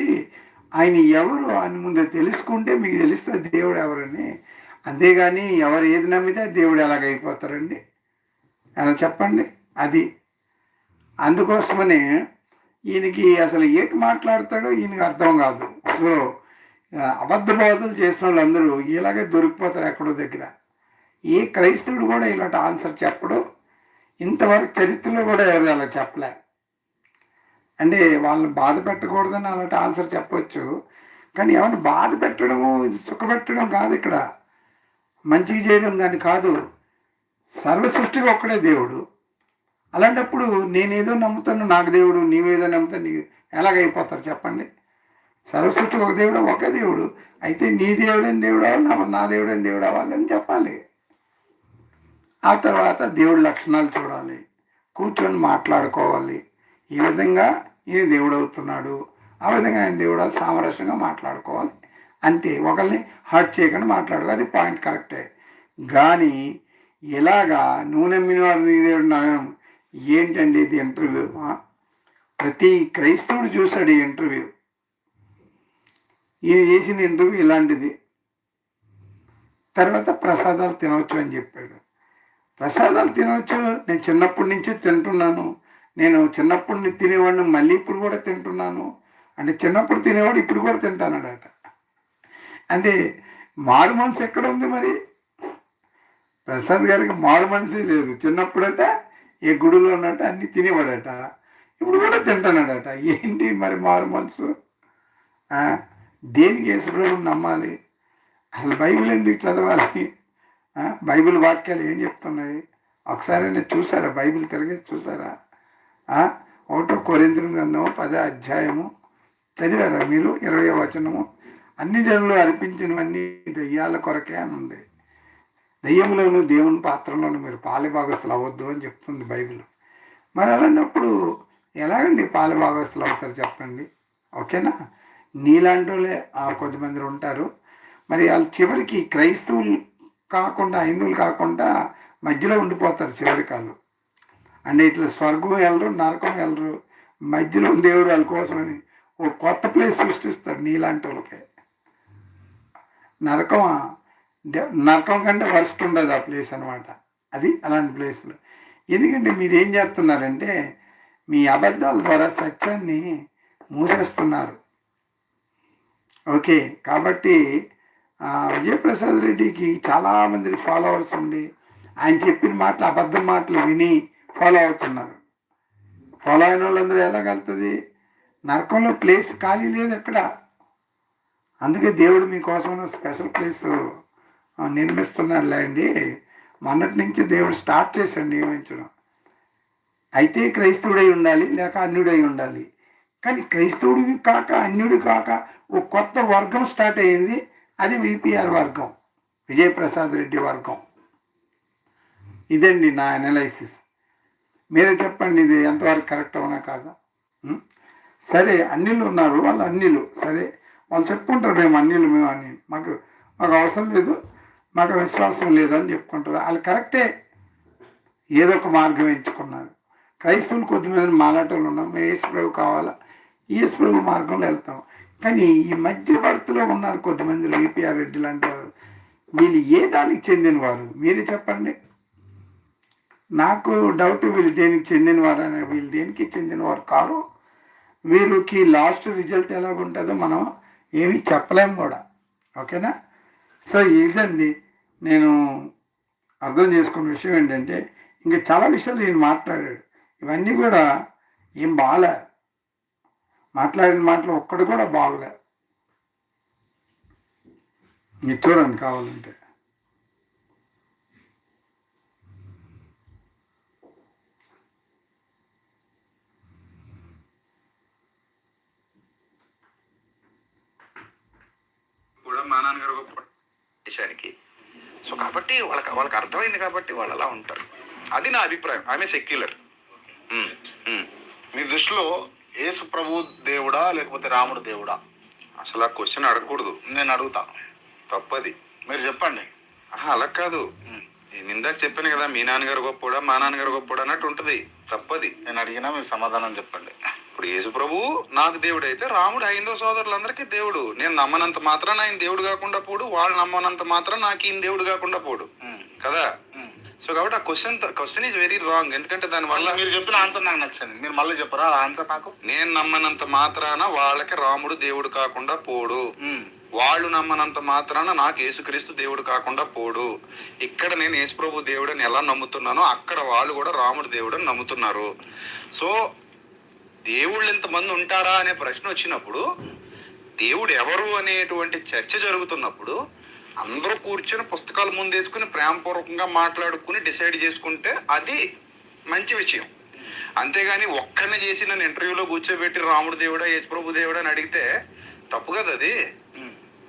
Speaker 1: ఆయన ఎవరు అని ముందు తెలుసుకుంటే మీకు తెలుస్తుంది దేవుడు ఎవరని. అంతేగాని ఎవరు ఏది నమ్మితే దేవుడు ఎలాగైపోతారండి? అలా చెప్పండి. అది అందుకోసమనే ఈయనకి అసలు ఏంటి మాట్లాడతాడో ఈయనకి అర్థం కాదు. సో అబద్ధ బోధలు చేసిన వాళ్ళందరూ ఇలాగే దొరికిపోతారు ఎక్కడో దగ్గర. ఏ క్రైస్తవుడు కూడా ఇలాంటి ఆన్సర్ చెప్పడు. ఇంతవరకు చరిత్రలో కూడా ఎవరు అలా చెప్పలే. అంటే వాళ్ళని బాధ పెట్టకూడదని అలాంటి ఆన్సర్ చెప్పవచ్చు. కానీ ఎవరిని బాధ పెట్టడము, సుఖపెట్టడం కాదు ఇక్కడ, మంచిగా చేయడం కానీ కాదు. సర్వసృష్టిగా ఒక్కడే దేవుడు. అలాంటప్పుడు నేనేదో నమ్ముతాను నాకు దేవుడు, నీవేదో నమ్ముతాను నీకు ఎలాగైపోతారు చెప్పండి? సర్వసృష్టికి ఒక దేవుడు, ఒకే దేవుడు. అయితే నీ దేవుడని దేవుడు అవ్వాలి, నా దేవుడని దేవుడు అవ్వాలని చెప్పాలి. ఆ తర్వాత దేవుడి లక్షణాలు చూడాలి, కూర్చొని మాట్లాడుకోవాలి. ఈ విధంగా ఈయన దేవుడు అవుతున్నాడు, ఆ విధంగా ఆయన దేవుడు సామరస్యంగా మాట్లాడుకోవాలి. అంతే, ఒకరిని హర్ట్ చేయకుండా మాట్లాడుకో. అది పాయింట్ కరెక్టే. కానీ ఇలాగా నువ్వు నమ్మినవాడు నీ దేవుడు నమ్మడం ఏంటండి? ఇది ఇంటర్వ్యూ. ప్రతి క్రైస్తవుడు చూశాడు ఈ ఇంటర్వ్యూ. ఈయన చేసిన ఇంటర్వ్యూ ఇలాంటిది. తర్వాత ప్రసాదాలు తినవచ్చు అని చెప్పాడు. ప్రసాదాలు తినవచ్చు, నేను చిన్నప్పటి నుంచి తింటున్నాను, నేను చిన్నప్పుడు తినేవాడిని మళ్ళీ ఇప్పుడు కూడా తింటున్నాను అంటే, చిన్నప్పుడు తినేవాడు ఇప్పుడు కూడా తింటానడట. అంటే మారు మనసు ఎక్కడ ఉంది మరి? ప్రసాద్ గారికి మారు మనసే లేదు. చిన్నప్పుడట ఏ గుడిలో ఉన్నట్ట అన్నీ తినేవాడట, ఇప్పుడు కూడా తింటానడట. ఏంటి మరి మారు మనసు? దేనికి యేసుప్రభువుని నమ్మాలి? అసలు బైబిల్ ఎందుకు చదవాలి? బైబిల్ వాక్యాలు ఏం చెప్తున్నాయి? ఒకసారి నేను చూసారా? బైబిల్ తిరిగేసి చూసారా? 1 కొరింథీయుల గ్రంథము 10వ అధ్యాయము చదివారా మీరు? 20వ వచనము, అన్ని జనులు అర్పించినవన్నీ దెయ్యాల కొరకే అని ఉంది. దెయ్యములను దేవుని పాత్రలోను మీరు పాలిభాగస్తులు అవ్వద్దు అని చెప్తుంది బైబిల్. మరి అలాంటప్పుడు ఎలాగండి పాలిభాగస్తులు అవుతారు చెప్పండి? ఓకేనా? నీలాంటి వాళ్ళే కొద్దిమంది ఉంటారు. మరి వాళ్ళు చివరికి క్రైస్తవులు కాకుండా, హిందువులు కాకుండా మధ్యలో ఉండిపోతారు చివరికి వాళ్ళు. అంటే ఇట్లా స్వర్గం వెళ్ళరు, నరకం వెళ్ళరు, మధ్యలో దేవుడు వాళ్ళ కోసమని ఓ కొత్త ప్లేస్ సృష్టిస్తాడు నీలాంటి వాళ్ళకి. నరకం కంటే వర్స్ట్ ఉండదు ఆ ప్లేస్ అనమాట. అది అలాంటి ప్లేస్లో. ఎందుకంటే మీరు ఏం చేస్తున్నారంటే మీ అబద్ధాల ద్వారా సత్యాన్ని మూసేస్తున్నారు. ఓకే, కాబట్టి విజయప్రసాద్ రెడ్డికి చాలామంది ఫాలోవర్స్ ఉండి ఆయన చెప్పిన మాటలు, అబద్ధ మాటలు విని ఫాలో అవుతున్నారు. ఫాలో అయిన వాళ్ళందరూ ఎలాగలుగుతుంది? నరకంలో ప్లేస్ ఖాళీ లేదు ఎక్కడ. అందుకే దేవుడు మీకోసం స్పెషల్ ప్లేస్ నిర్మిస్తున్నాడులే అండి. మొన్నటి నుంచి దేవుడు స్టార్ట్ చేశాడు నియమించడం. అయితే క్రైస్తవుడై ఉండాలి, లేక అన్యుడై ఉండాలి. కానీ క్రైస్తవుడివి కాక, అన్యుడి కాక ఓ కొత్త వర్గం స్టార్ట్ అయ్యింది. అది విపిఆర్ వర్గం, విజయప్రసాద్ రెడ్డి వర్గం. ఇదండి నా అనాలైసిస్. మీరే చెప్పండి ఇది ఎంతవరకు కరెక్ట్ అవునా కాదా? సరే, అన్యులు ఉన్నారు, వాళ్ళు అన్యులు. సరే, వాళ్ళు చెప్పుకుంటారు మేము అన్యులు, మేము అని. మాకు అవసరం లేదు, మాకు విశ్వాసం లేదని చెప్పుకుంటారు. వాళ్ళు కరెక్టే, ఏదో ఒక మార్గం ఎంచుకున్నారు. క్రైస్తవులు కొద్దిమంది మాలాటోళ్ళు ఉన్నాం, మేము యేసుప్రభు కావాలా, యేసుప్రభు మార్గంలో వెళ్తాం. కానీ ఈ మధ్యవర్తిలో ఉన్నారు కొద్దిమంది, విపిఆర్ రెడ్డి లాంటి వారు. వీళ్ళు ఏ దానికి చెందినవారు మీరే చెప్పండి? నాకు డౌట్, వీళ్ళు దేనికి చెందినవారు అని. వీళ్ళు దేనికి చెందినవారు కారు. వీరికి లాస్ట్ రిజల్ట్ ఎలాగుంటుందో మనం ఏమీ చెప్పలేము కూడా. ఓకేనా? సో ఇదండి నేను అర్థం చేసుకున్న విషయం ఏంటంటే, ఇంకా చాలా విషయాలు నేను మాట్లాడాడు. ఇవన్నీ కూడా ఏం బాలే, మాట్లాడిన మాటలు ఒక్కడు కూడా బాగలే. ఇది చూడండి కావాలంటే.
Speaker 6: కూడా మా నాన్నగారు గొప్ప
Speaker 3: దేశానికి. సో కాబట్టి వాళ్ళకి అర్థమైంది కాబట్టి వాళ్ళు అలా ఉంటారు. అది నా అభిప్రాయం. ఆమె సెక్యులర్.
Speaker 5: మీ దృష్టిలో యేసు ప్రభు దేవుడా లేకపోతే రాముడు దేవుడా?
Speaker 3: అసలు ఆ క్వశ్చన్ అడగకూడదు.
Speaker 5: నేను అడుగుతా,
Speaker 3: తప్పది.
Speaker 5: మీరు చెప్పండి.
Speaker 3: అలా కాదు. నేను ఇందాక చెప్పాను కదా, మీ నాన్నగారు గొప్పోడా మా నాన్నగారు గొప్పోడా అన్నట్టు ఉంటుంది. తప్పది.
Speaker 5: నేను అడిగినా మీరు సమాధానం చెప్పండి.
Speaker 3: ఇప్పుడు యేసు ప్రభు నాకు దేవుడు అయితే, రాముడు హైందవ సోదరులందరికీ దేవుడు. నేను నమ్మనంత మాత్రాన ఆయన దేవుడు కాకుండా పోడు, వాళ్ళు నమ్మనంత మాత్రం నాకు ఈయన దేవుడు కాకుండా పోడు కదా. సో కాబట్టి ఆ క్వశ్చన్ ఈజ్ వెరీ రాంగ్. ఎందుకంటే దానివల్ల
Speaker 5: మీరు చెప్పిన ఆన్సర్ నాకు నచ్చింది. మీరు మళ్ళీ చెప్పరా ఆ ఆన్సర్ నాకు?
Speaker 3: నేను నమ్మనంత మాత్రాన వాళ్ళకి రాముడు దేవుడు కాకుండా పోడు, వాళ్ళు నమ్మనంత మాత్రాన నాకు యేసుక్రీస్తు దేవుడు కాకుండా పోడు. ఇక్కడ నేను యేసుప్రభు దేవుడు అని ఎలా నమ్ముతున్నానో అక్కడ వాళ్ళు కూడా రాముడు దేవుడు అని నమ్ముతున్నారు. సో దేవుళ్ళు ఎంతమంది ఉంటారా అనే ప్రశ్న వచ్చినప్పుడు, దేవుడు ఎవరు అనేటువంటి చర్చ జరుగుతున్నప్పుడు అందరూ కూర్చొని పుస్తకాలు ముందేసుకుని ప్రేమపూర్వకంగా మాట్లాడుకుని డిసైడ్ చేసుకుంటే అది మంచి విషయం. అంతేగాని ఒక్కరిని చేసి నన్ను ఇంటర్వ్యూలో కూర్చోబెట్టి రాముడు దేవుడా యేసుప్రభు దేవుడా అని అడిగితే తప్పు కదా. అది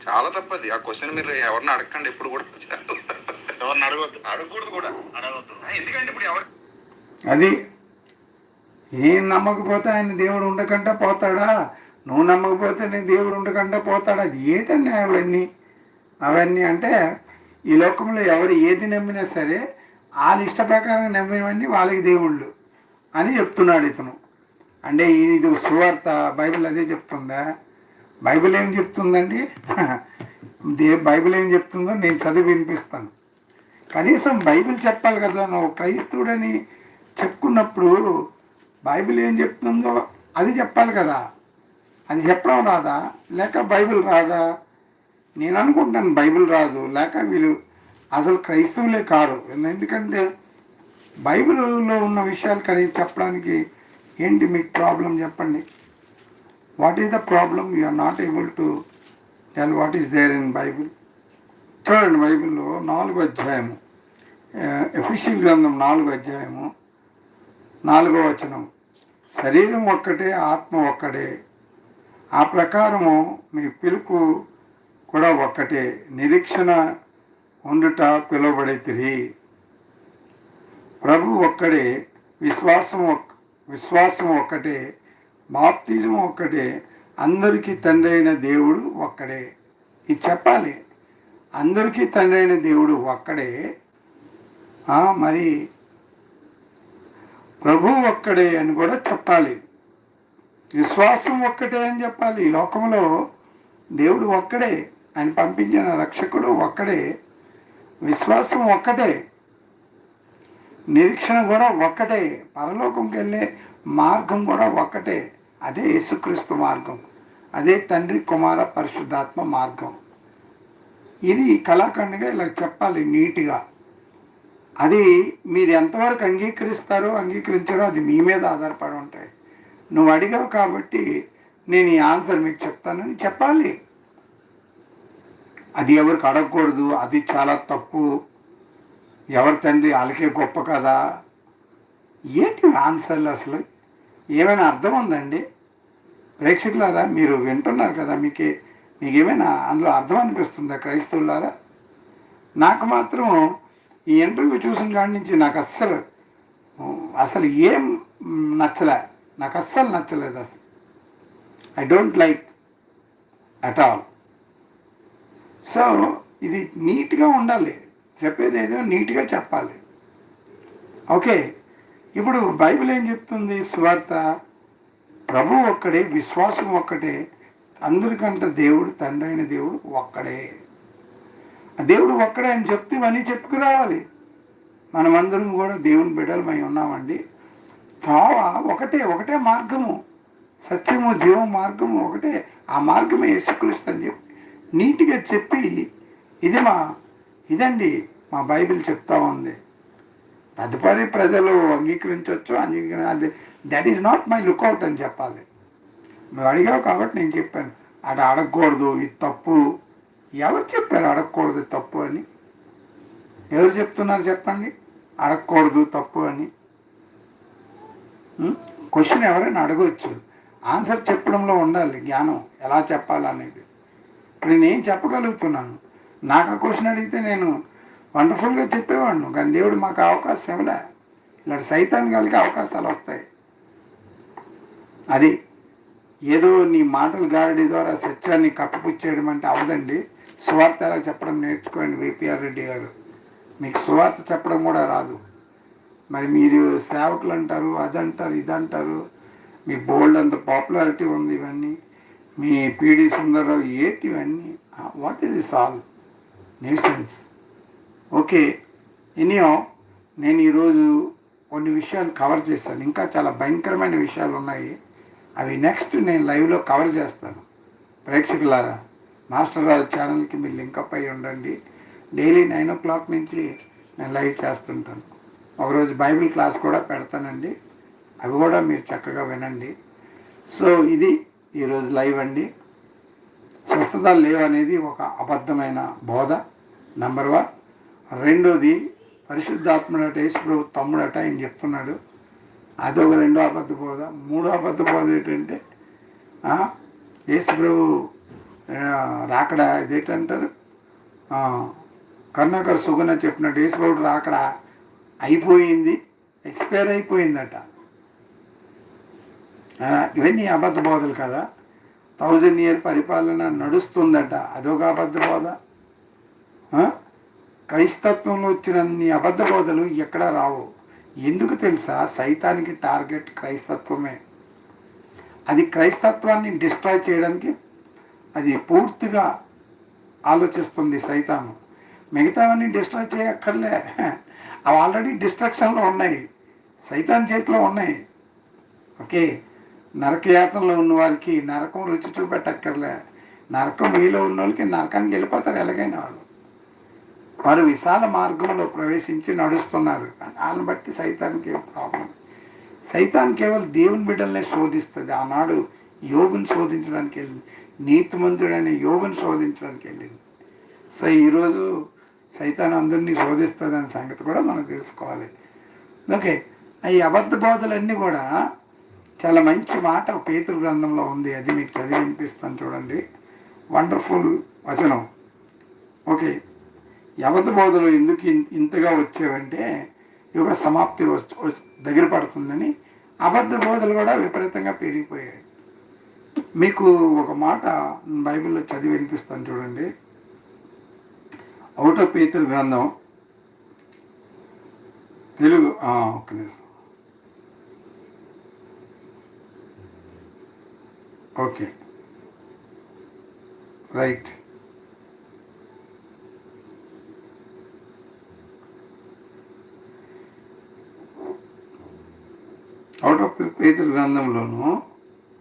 Speaker 3: చాలా తప్పది. ఆ క్వశ్చన్ మీరు ఎవరిని అడగండి ఎప్పుడు కూడా.
Speaker 5: ఎవరిని అడగొద్దు,
Speaker 3: అడగకూడదు కూడా.
Speaker 5: అడగొద్దు.
Speaker 3: ఎందుకంటే ఇప్పుడు ఎవరు
Speaker 1: అది నేను నమ్మకపోతే ఆయన దేవుడు ఉండకుండా పోతాడా, నువ్వు నమ్మకపోతే నేను దేవుడు ఉండకుండా పోతాడా? అది ఏంటండి అవన్నీ అంటే ఈ లోకంలో ఎవరు ఏది నమ్మినా సరే వాళ్ళ ఇష్ట ప్రకారం నమ్మినవన్నీ వాళ్ళకి దేవుళ్ళు అని చెప్తున్నాడు ఇతను. అంటే ఇది సువార్త, బైబిల్ అదే చెప్తుందా? బైబిల్ ఏం చెప్తుందండి? బైబిల్ ఏం చెప్తుందో నేను చదివి వినిపిస్తాను. కనీసం బైబిల్ చెప్పాలి కదా. నువ్వు క్రైస్తవుడని చెప్పుకున్నప్పుడు బైబిల్ ఏం చెప్తుందో అది చెప్పాలి కదా. అది చెప్పడం రాదా, లేక బైబిల్ రాదా? నేను అనుకుంటాను బైబిల్ రాదు, లేక వీళ్ళు అసలు క్రైస్తవులే కారు. ఎందుకంటే బైబిల్లో ఉన్న విషయాలు కనీసం చెప్పడానికి ఏంటి మీకు ప్రాబ్లం చెప్పండి? What is the problem? You are not able to tell what is there in Bible. చూడండి, బైబిల్లో 4వ అధ్యాయము, ఎఫెసీయుల గ్రంథం 4వ అధ్యాయము 4వ వచనం, శరీరం ఒక్కటే ఆత్మ ఒక్కడే, ఆ ప్రకారము మీ పిలుపు కూడా ఒక్కటే, నిరీక్షణ ఉండుట పిలువబడితిరి, ప్రభు ఒక్కడే, విశ్వాసం ఒక్కటే, బాప్తిజం ఒక్కటే, అందరికీ తండ్రి అయిన దేవుడు ఒక్కడే. ఇది చెప్పాలి. అందరికీ తండ్రి అయిన దేవుడు ఒక్కడే, మరి ప్రభు ఒక్కడే అని కూడా చెప్పాలి. విశ్వాసం ఒక్కటే అని చెప్పాలి. ఈ లోకంలో దేవుడు ఒక్కడే, ఆయన పంపించిన రక్షకుడు ఒక్కడే, విశ్వాసం ఒక్కటే, నిరీక్షణ కూడా ఒక్కటే, పరలోకంకి వెళ్ళే మార్గం కూడా ఒక్కటే. అదే యేసుక్రీస్తు మార్గం, అదే తండ్రి కుమార పరిశుద్ధాత్మ మార్గం. ఇది కళాఖండిగా ఇలా చెప్పాలి నీట్గా. అది మీరు ఎంతవరకు అంగీకరిస్తారో అంగీకరించారో అది మీ మీద ఆధారపడి ఉంటాయి. నువ్వు అడిగావు కాబట్టి నేను ఈ ఆన్సర్ మీకు చెప్తానని చెప్పాలి. అది ఎవరికి అడగకూడదు, అది చాలా తప్పు, ఎవరి తండ్రి వాళ్ళకే గొప్ప కదా. ఏంటి ఆన్సర్లు? అసలు ఏమైనా అర్థం ఉందండి? ప్రేక్షకులారా, మీరు వింటున్నారు కదా, మీకేమైనా అందులో అర్థం అనిపిస్తుందా క్రైస్తవులారా? నాకు మాత్రం ఈ ఇంటర్వ్యూ చూసిన కాడి నుంచి నాకు అసలు ఏం నచ్చలే. నాకు అస్సలు నచ్చలేదు. అసలు I don't like at all. So ఇది నీట్గా ఉండాలి, చెప్పేది ఏదో నీట్గా చెప్పాలి. ఓకే, ఇప్పుడు బైబిల్ ఏం చెప్తుంది? సువార్త, ప్రభు ఒక్కడే, విశ్వాసం ఒక్కటే, అందరికంటే దేవుడు తండ్రి అయిన దేవుడు ఒక్కడే. దేవుడు ఒక్కడే అని చెప్తే ఇవన్నీ చెప్పుకురావాలి. మనమందరం కూడా దేవుని బిడ్డలమై ఉన్నామండి. త్రోవ ఒకటే మార్గము, సత్యము జీవ మార్గము ఒకటే. ఆ మార్గమే యేసుక్రీస్తు అని చెప్పి నీట్గా చెప్పి ఇదండి మా బైబిల్ చెప్తా ఉంది. తదుపరి ప్రజలు అంగీకరించవచ్చు, అది that is not my lookout అని చెప్పాలి. నువ్వు అడిగావు కాబట్టి నేను చెప్పాను. అటు అడగకూడదు, ఇది తప్పు. ఎవరు చెప్పారు అడగకూడదు తప్పు అని? ఎవరు చెప్తున్నారు చెప్పండి అడగకూడదు తప్పు అని? క్వశ్చన్ ఎవరైనా అడగవచ్చు, ఆన్సర్ చెప్పడంలో ఉండాలి జ్ఞానం, ఎలా చెప్పాలనేది. ఇప్పుడు నేను చెప్పగలుగుతున్నాను. నాకు ఆ క్వశ్చన్ అడిగితే నేను వండర్ఫుల్గా చెప్పేవాడిను, కానీ దేవుడు మాకు అవకాశం ఇవ్వలే. ఇలాంటి సైతాన్ని కలిగి అవకాశాలు వస్తాయి. అది ఏదో నీ మాటల గారడి ద్వారా సత్యాన్ని కప్పిపుచ్చేయడం అంటే అవదండి. సువార్త ఎలా చెప్పడం నేర్చుకోండి విపిఆర్ రెడ్డి గారు. మీకు సువార్త చెప్పడం కూడా రాదు. మరి మీరు సేవకులు అంటారు, అదంటారు, ఇదంటారు. మీ బోల్డ్ అంత పాపులారిటీ ఉంది. ఇవన్నీ మీ పీడి సుందరరావు ఏంటి ఇవన్నీ? What is this all nuisance? Okay, anyhow నేను ఈరోజు కొన్ని విషయాలు కవర్ చేశాను. ఇంకా చాలా భయంకరమైన విషయాలు ఉన్నాయి. అవి నెక్స్ట్ నేను లైవ్లో కవర్ చేస్తాను. ప్రేక్షకులారా, మాస్టర్ రాజు ఛానల్కి మీరు లింకప్ అయ్యి ఉండండి. డైలీ 9 o'clock నుంచి నేను లైవ్ చేస్తుంటాను. ఒకరోజు బైబిల్ క్లాస్ కూడా పెడతానండి, అవి కూడా మీరు చక్కగా వినండి. సో ఇది ఈరోజు లైవ్ అండి. స్వస్థత లేవనేది ఒక అబద్ధమైన బోధ, నెంబర్ 1. రెండోది, పరిశుద్ధాత్ముడట యేసుప్రభు తమ్ముడట ఆయన చెప్తున్నాడు, అదొక రెండో అబద్ధ బోధ. మూడో అబద్ధ బోధ ఏంటంటే యేసుప్రభు రాకడ ఇదేంటారు, కరుణాకర్ సుగుణ చెప్పినట్టు యేసుప్రభు రాకడ అయిపోయింది, ఎక్స్పైర్ అయిపోయిందట. ఇవన్నీ అబద్ధ బోధలు కదా. 1000 year పరిపాలన నడుస్తుందట, అదొక అబద్ధ బోధ. క్రైస్తత్వంలో వచ్చినన్ని అబద్ధ బోధలు ఎక్కడా రావు. ఎందుకు తెలుసా? సైతానికి టార్గెట్ క్రైస్తత్వమే. అది క్రైస్తత్వాన్ని డిస్ట్రాయ్ చేయడానికి అది పూర్తిగా ఆలోచిస్తుంది సైతాను. మిగతావన్నీ డిస్ట్రాయ్ చేయక్కర్లే, అవి ఆల్రెడీ డిస్ట్రక్షన్లో ఉన్నాయి, సైతాన్ చేతిలో ఉన్నాయి. ఓకే, నరకయాతనలో ఉన్న వారికి నరకం రుచి చూపెట్టక్కర్లే. నరకం మీలో ఉన్న వాళ్ళకి నరకానికి వెళ్ళిపోతారు ఎలాగైనా. వారు విశాల మార్గంలో ప్రవేశించి నడుస్తున్నారు. వాళ్ళని బట్టి సైతానికి ఏం ప్రాబ్లం? సైతాన్ కేవలం దేవుని బిడ్డలనే శోధిస్తుంది. ఆనాడు యోగుని శోధించడానికి వెళ్ళింది, నీతిమంతుడైన యోగుని శోధించడానికి వెళ్ళింది. సో ఈరోజు సైతాన్ అందరినీ శోధిస్తుంది అనే సంగతి కూడా మనం తెలుసుకోవాలి. ఓకే, ఈ అబద్ధ బోధలన్నీ కూడా చాలా మంచి మాట పేతురు గ్రంథంలో ఉంది. అది మీకు చదివి వినిపిస్తాను చూడండి. వండర్ఫుల్ వచనం. ఓకే, అబద్ధ బోధలు ఎందుకు ఇంతగా వచ్చేవంటే యుగ సమాప్తి దగ్గర పడుతుందని అబద్ధ బోధలు కూడా విపరీతంగా పెరిగిపోయాయి. మీకు ఒక మాట బైబిల్లో చదివి వినిపిస్తాను చూడండి. 1 పేతురు గ్రంథం తెలుగు, ఒక్క నిమిషం. Okay, right. పేతురు గ్రంథంలోను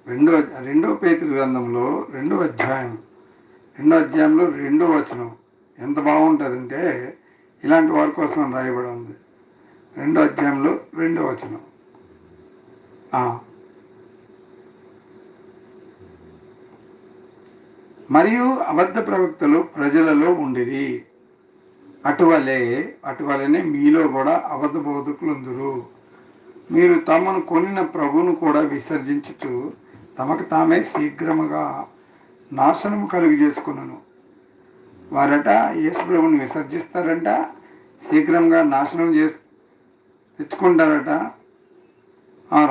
Speaker 1: రెండో పేతురు గ్రంథంలో 2వ అధ్యాయంలో 2వ వచనం ఎంత బాగుంటుందంటే ఇలాంటి వారి కోసం రాయబడి ఉంది. 2వ అధ్యాయంలో 2వ వచనం. మరియు అబద్ధ ప్రవక్తలు ప్రజలలో ఉండిరి, అటువలనే మీలో కూడా అబద్ధ బోధకులు ఉందురు. మీరు తమను కొనిన ప్రభువును కూడా విసర్జించుచు తమకు తామే శీఘ్రముగా నాశనము కలుగు చేసుకున్నాను. వారట యేసు ప్రభువుని విసర్జిస్తారంట, శీఘ్రంగా నాశనం తెచ్చుకుంటారట.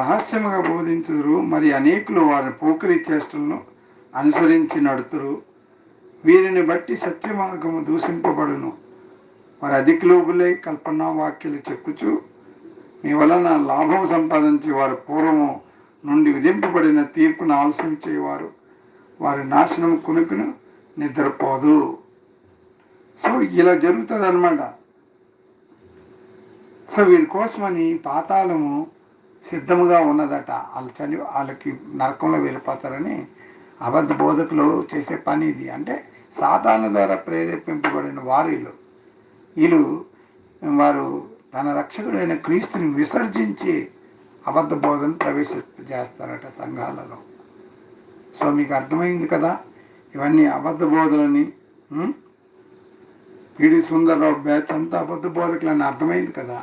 Speaker 1: రహస్యముగా బోధించుదురు. మరి అనేకులు వారి పోకిరి చేష్టలను అనుసరించి నడుతురు. వీరిని బట్టి సత్య మార్గము దూషింపబడును. వారి అధిక లోబులై కల్పనా వాక్యలు చెప్పుచు మీ వలన లాభం సంపాదించి వారి పూర్వము నుండి విధింపబడిన తీర్పును ఆలసించేవారు వారి నాశనం కునుకును నిద్రపోదు. సో ఇలా జరుగుతుంది అన్నమాట. సో వీరి కోసమని పాతాళము సిద్ధముగా ఉన్నదట. వాళ్ళకి నరకంలో వెళ్ళిపోతారని అబద్ధ బోధకులు చేసే పని ఇది. అంటే సాతాను ద్వారా ప్రేరేపింపబడిన వీళ్ళు వారు తన రక్షకుడైన క్రీస్తుని విసర్జించి అబద్ధ బోధన ప్రవేశింపజేస్తారట సంఘాలలో. సో మీకు అర్థమైంది కదా ఇవన్నీ అబద్ధ బోధలని. పిడి సుందరరావు బ్యాచ్ అంతా అబద్ధ బోధకులని అర్థమైంది కదా.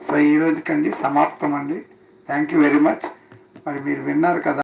Speaker 1: సో ఈ రోజుకండి సమాప్తం అండి. Thank you very much. మరి మీరు విన్నారు కదా.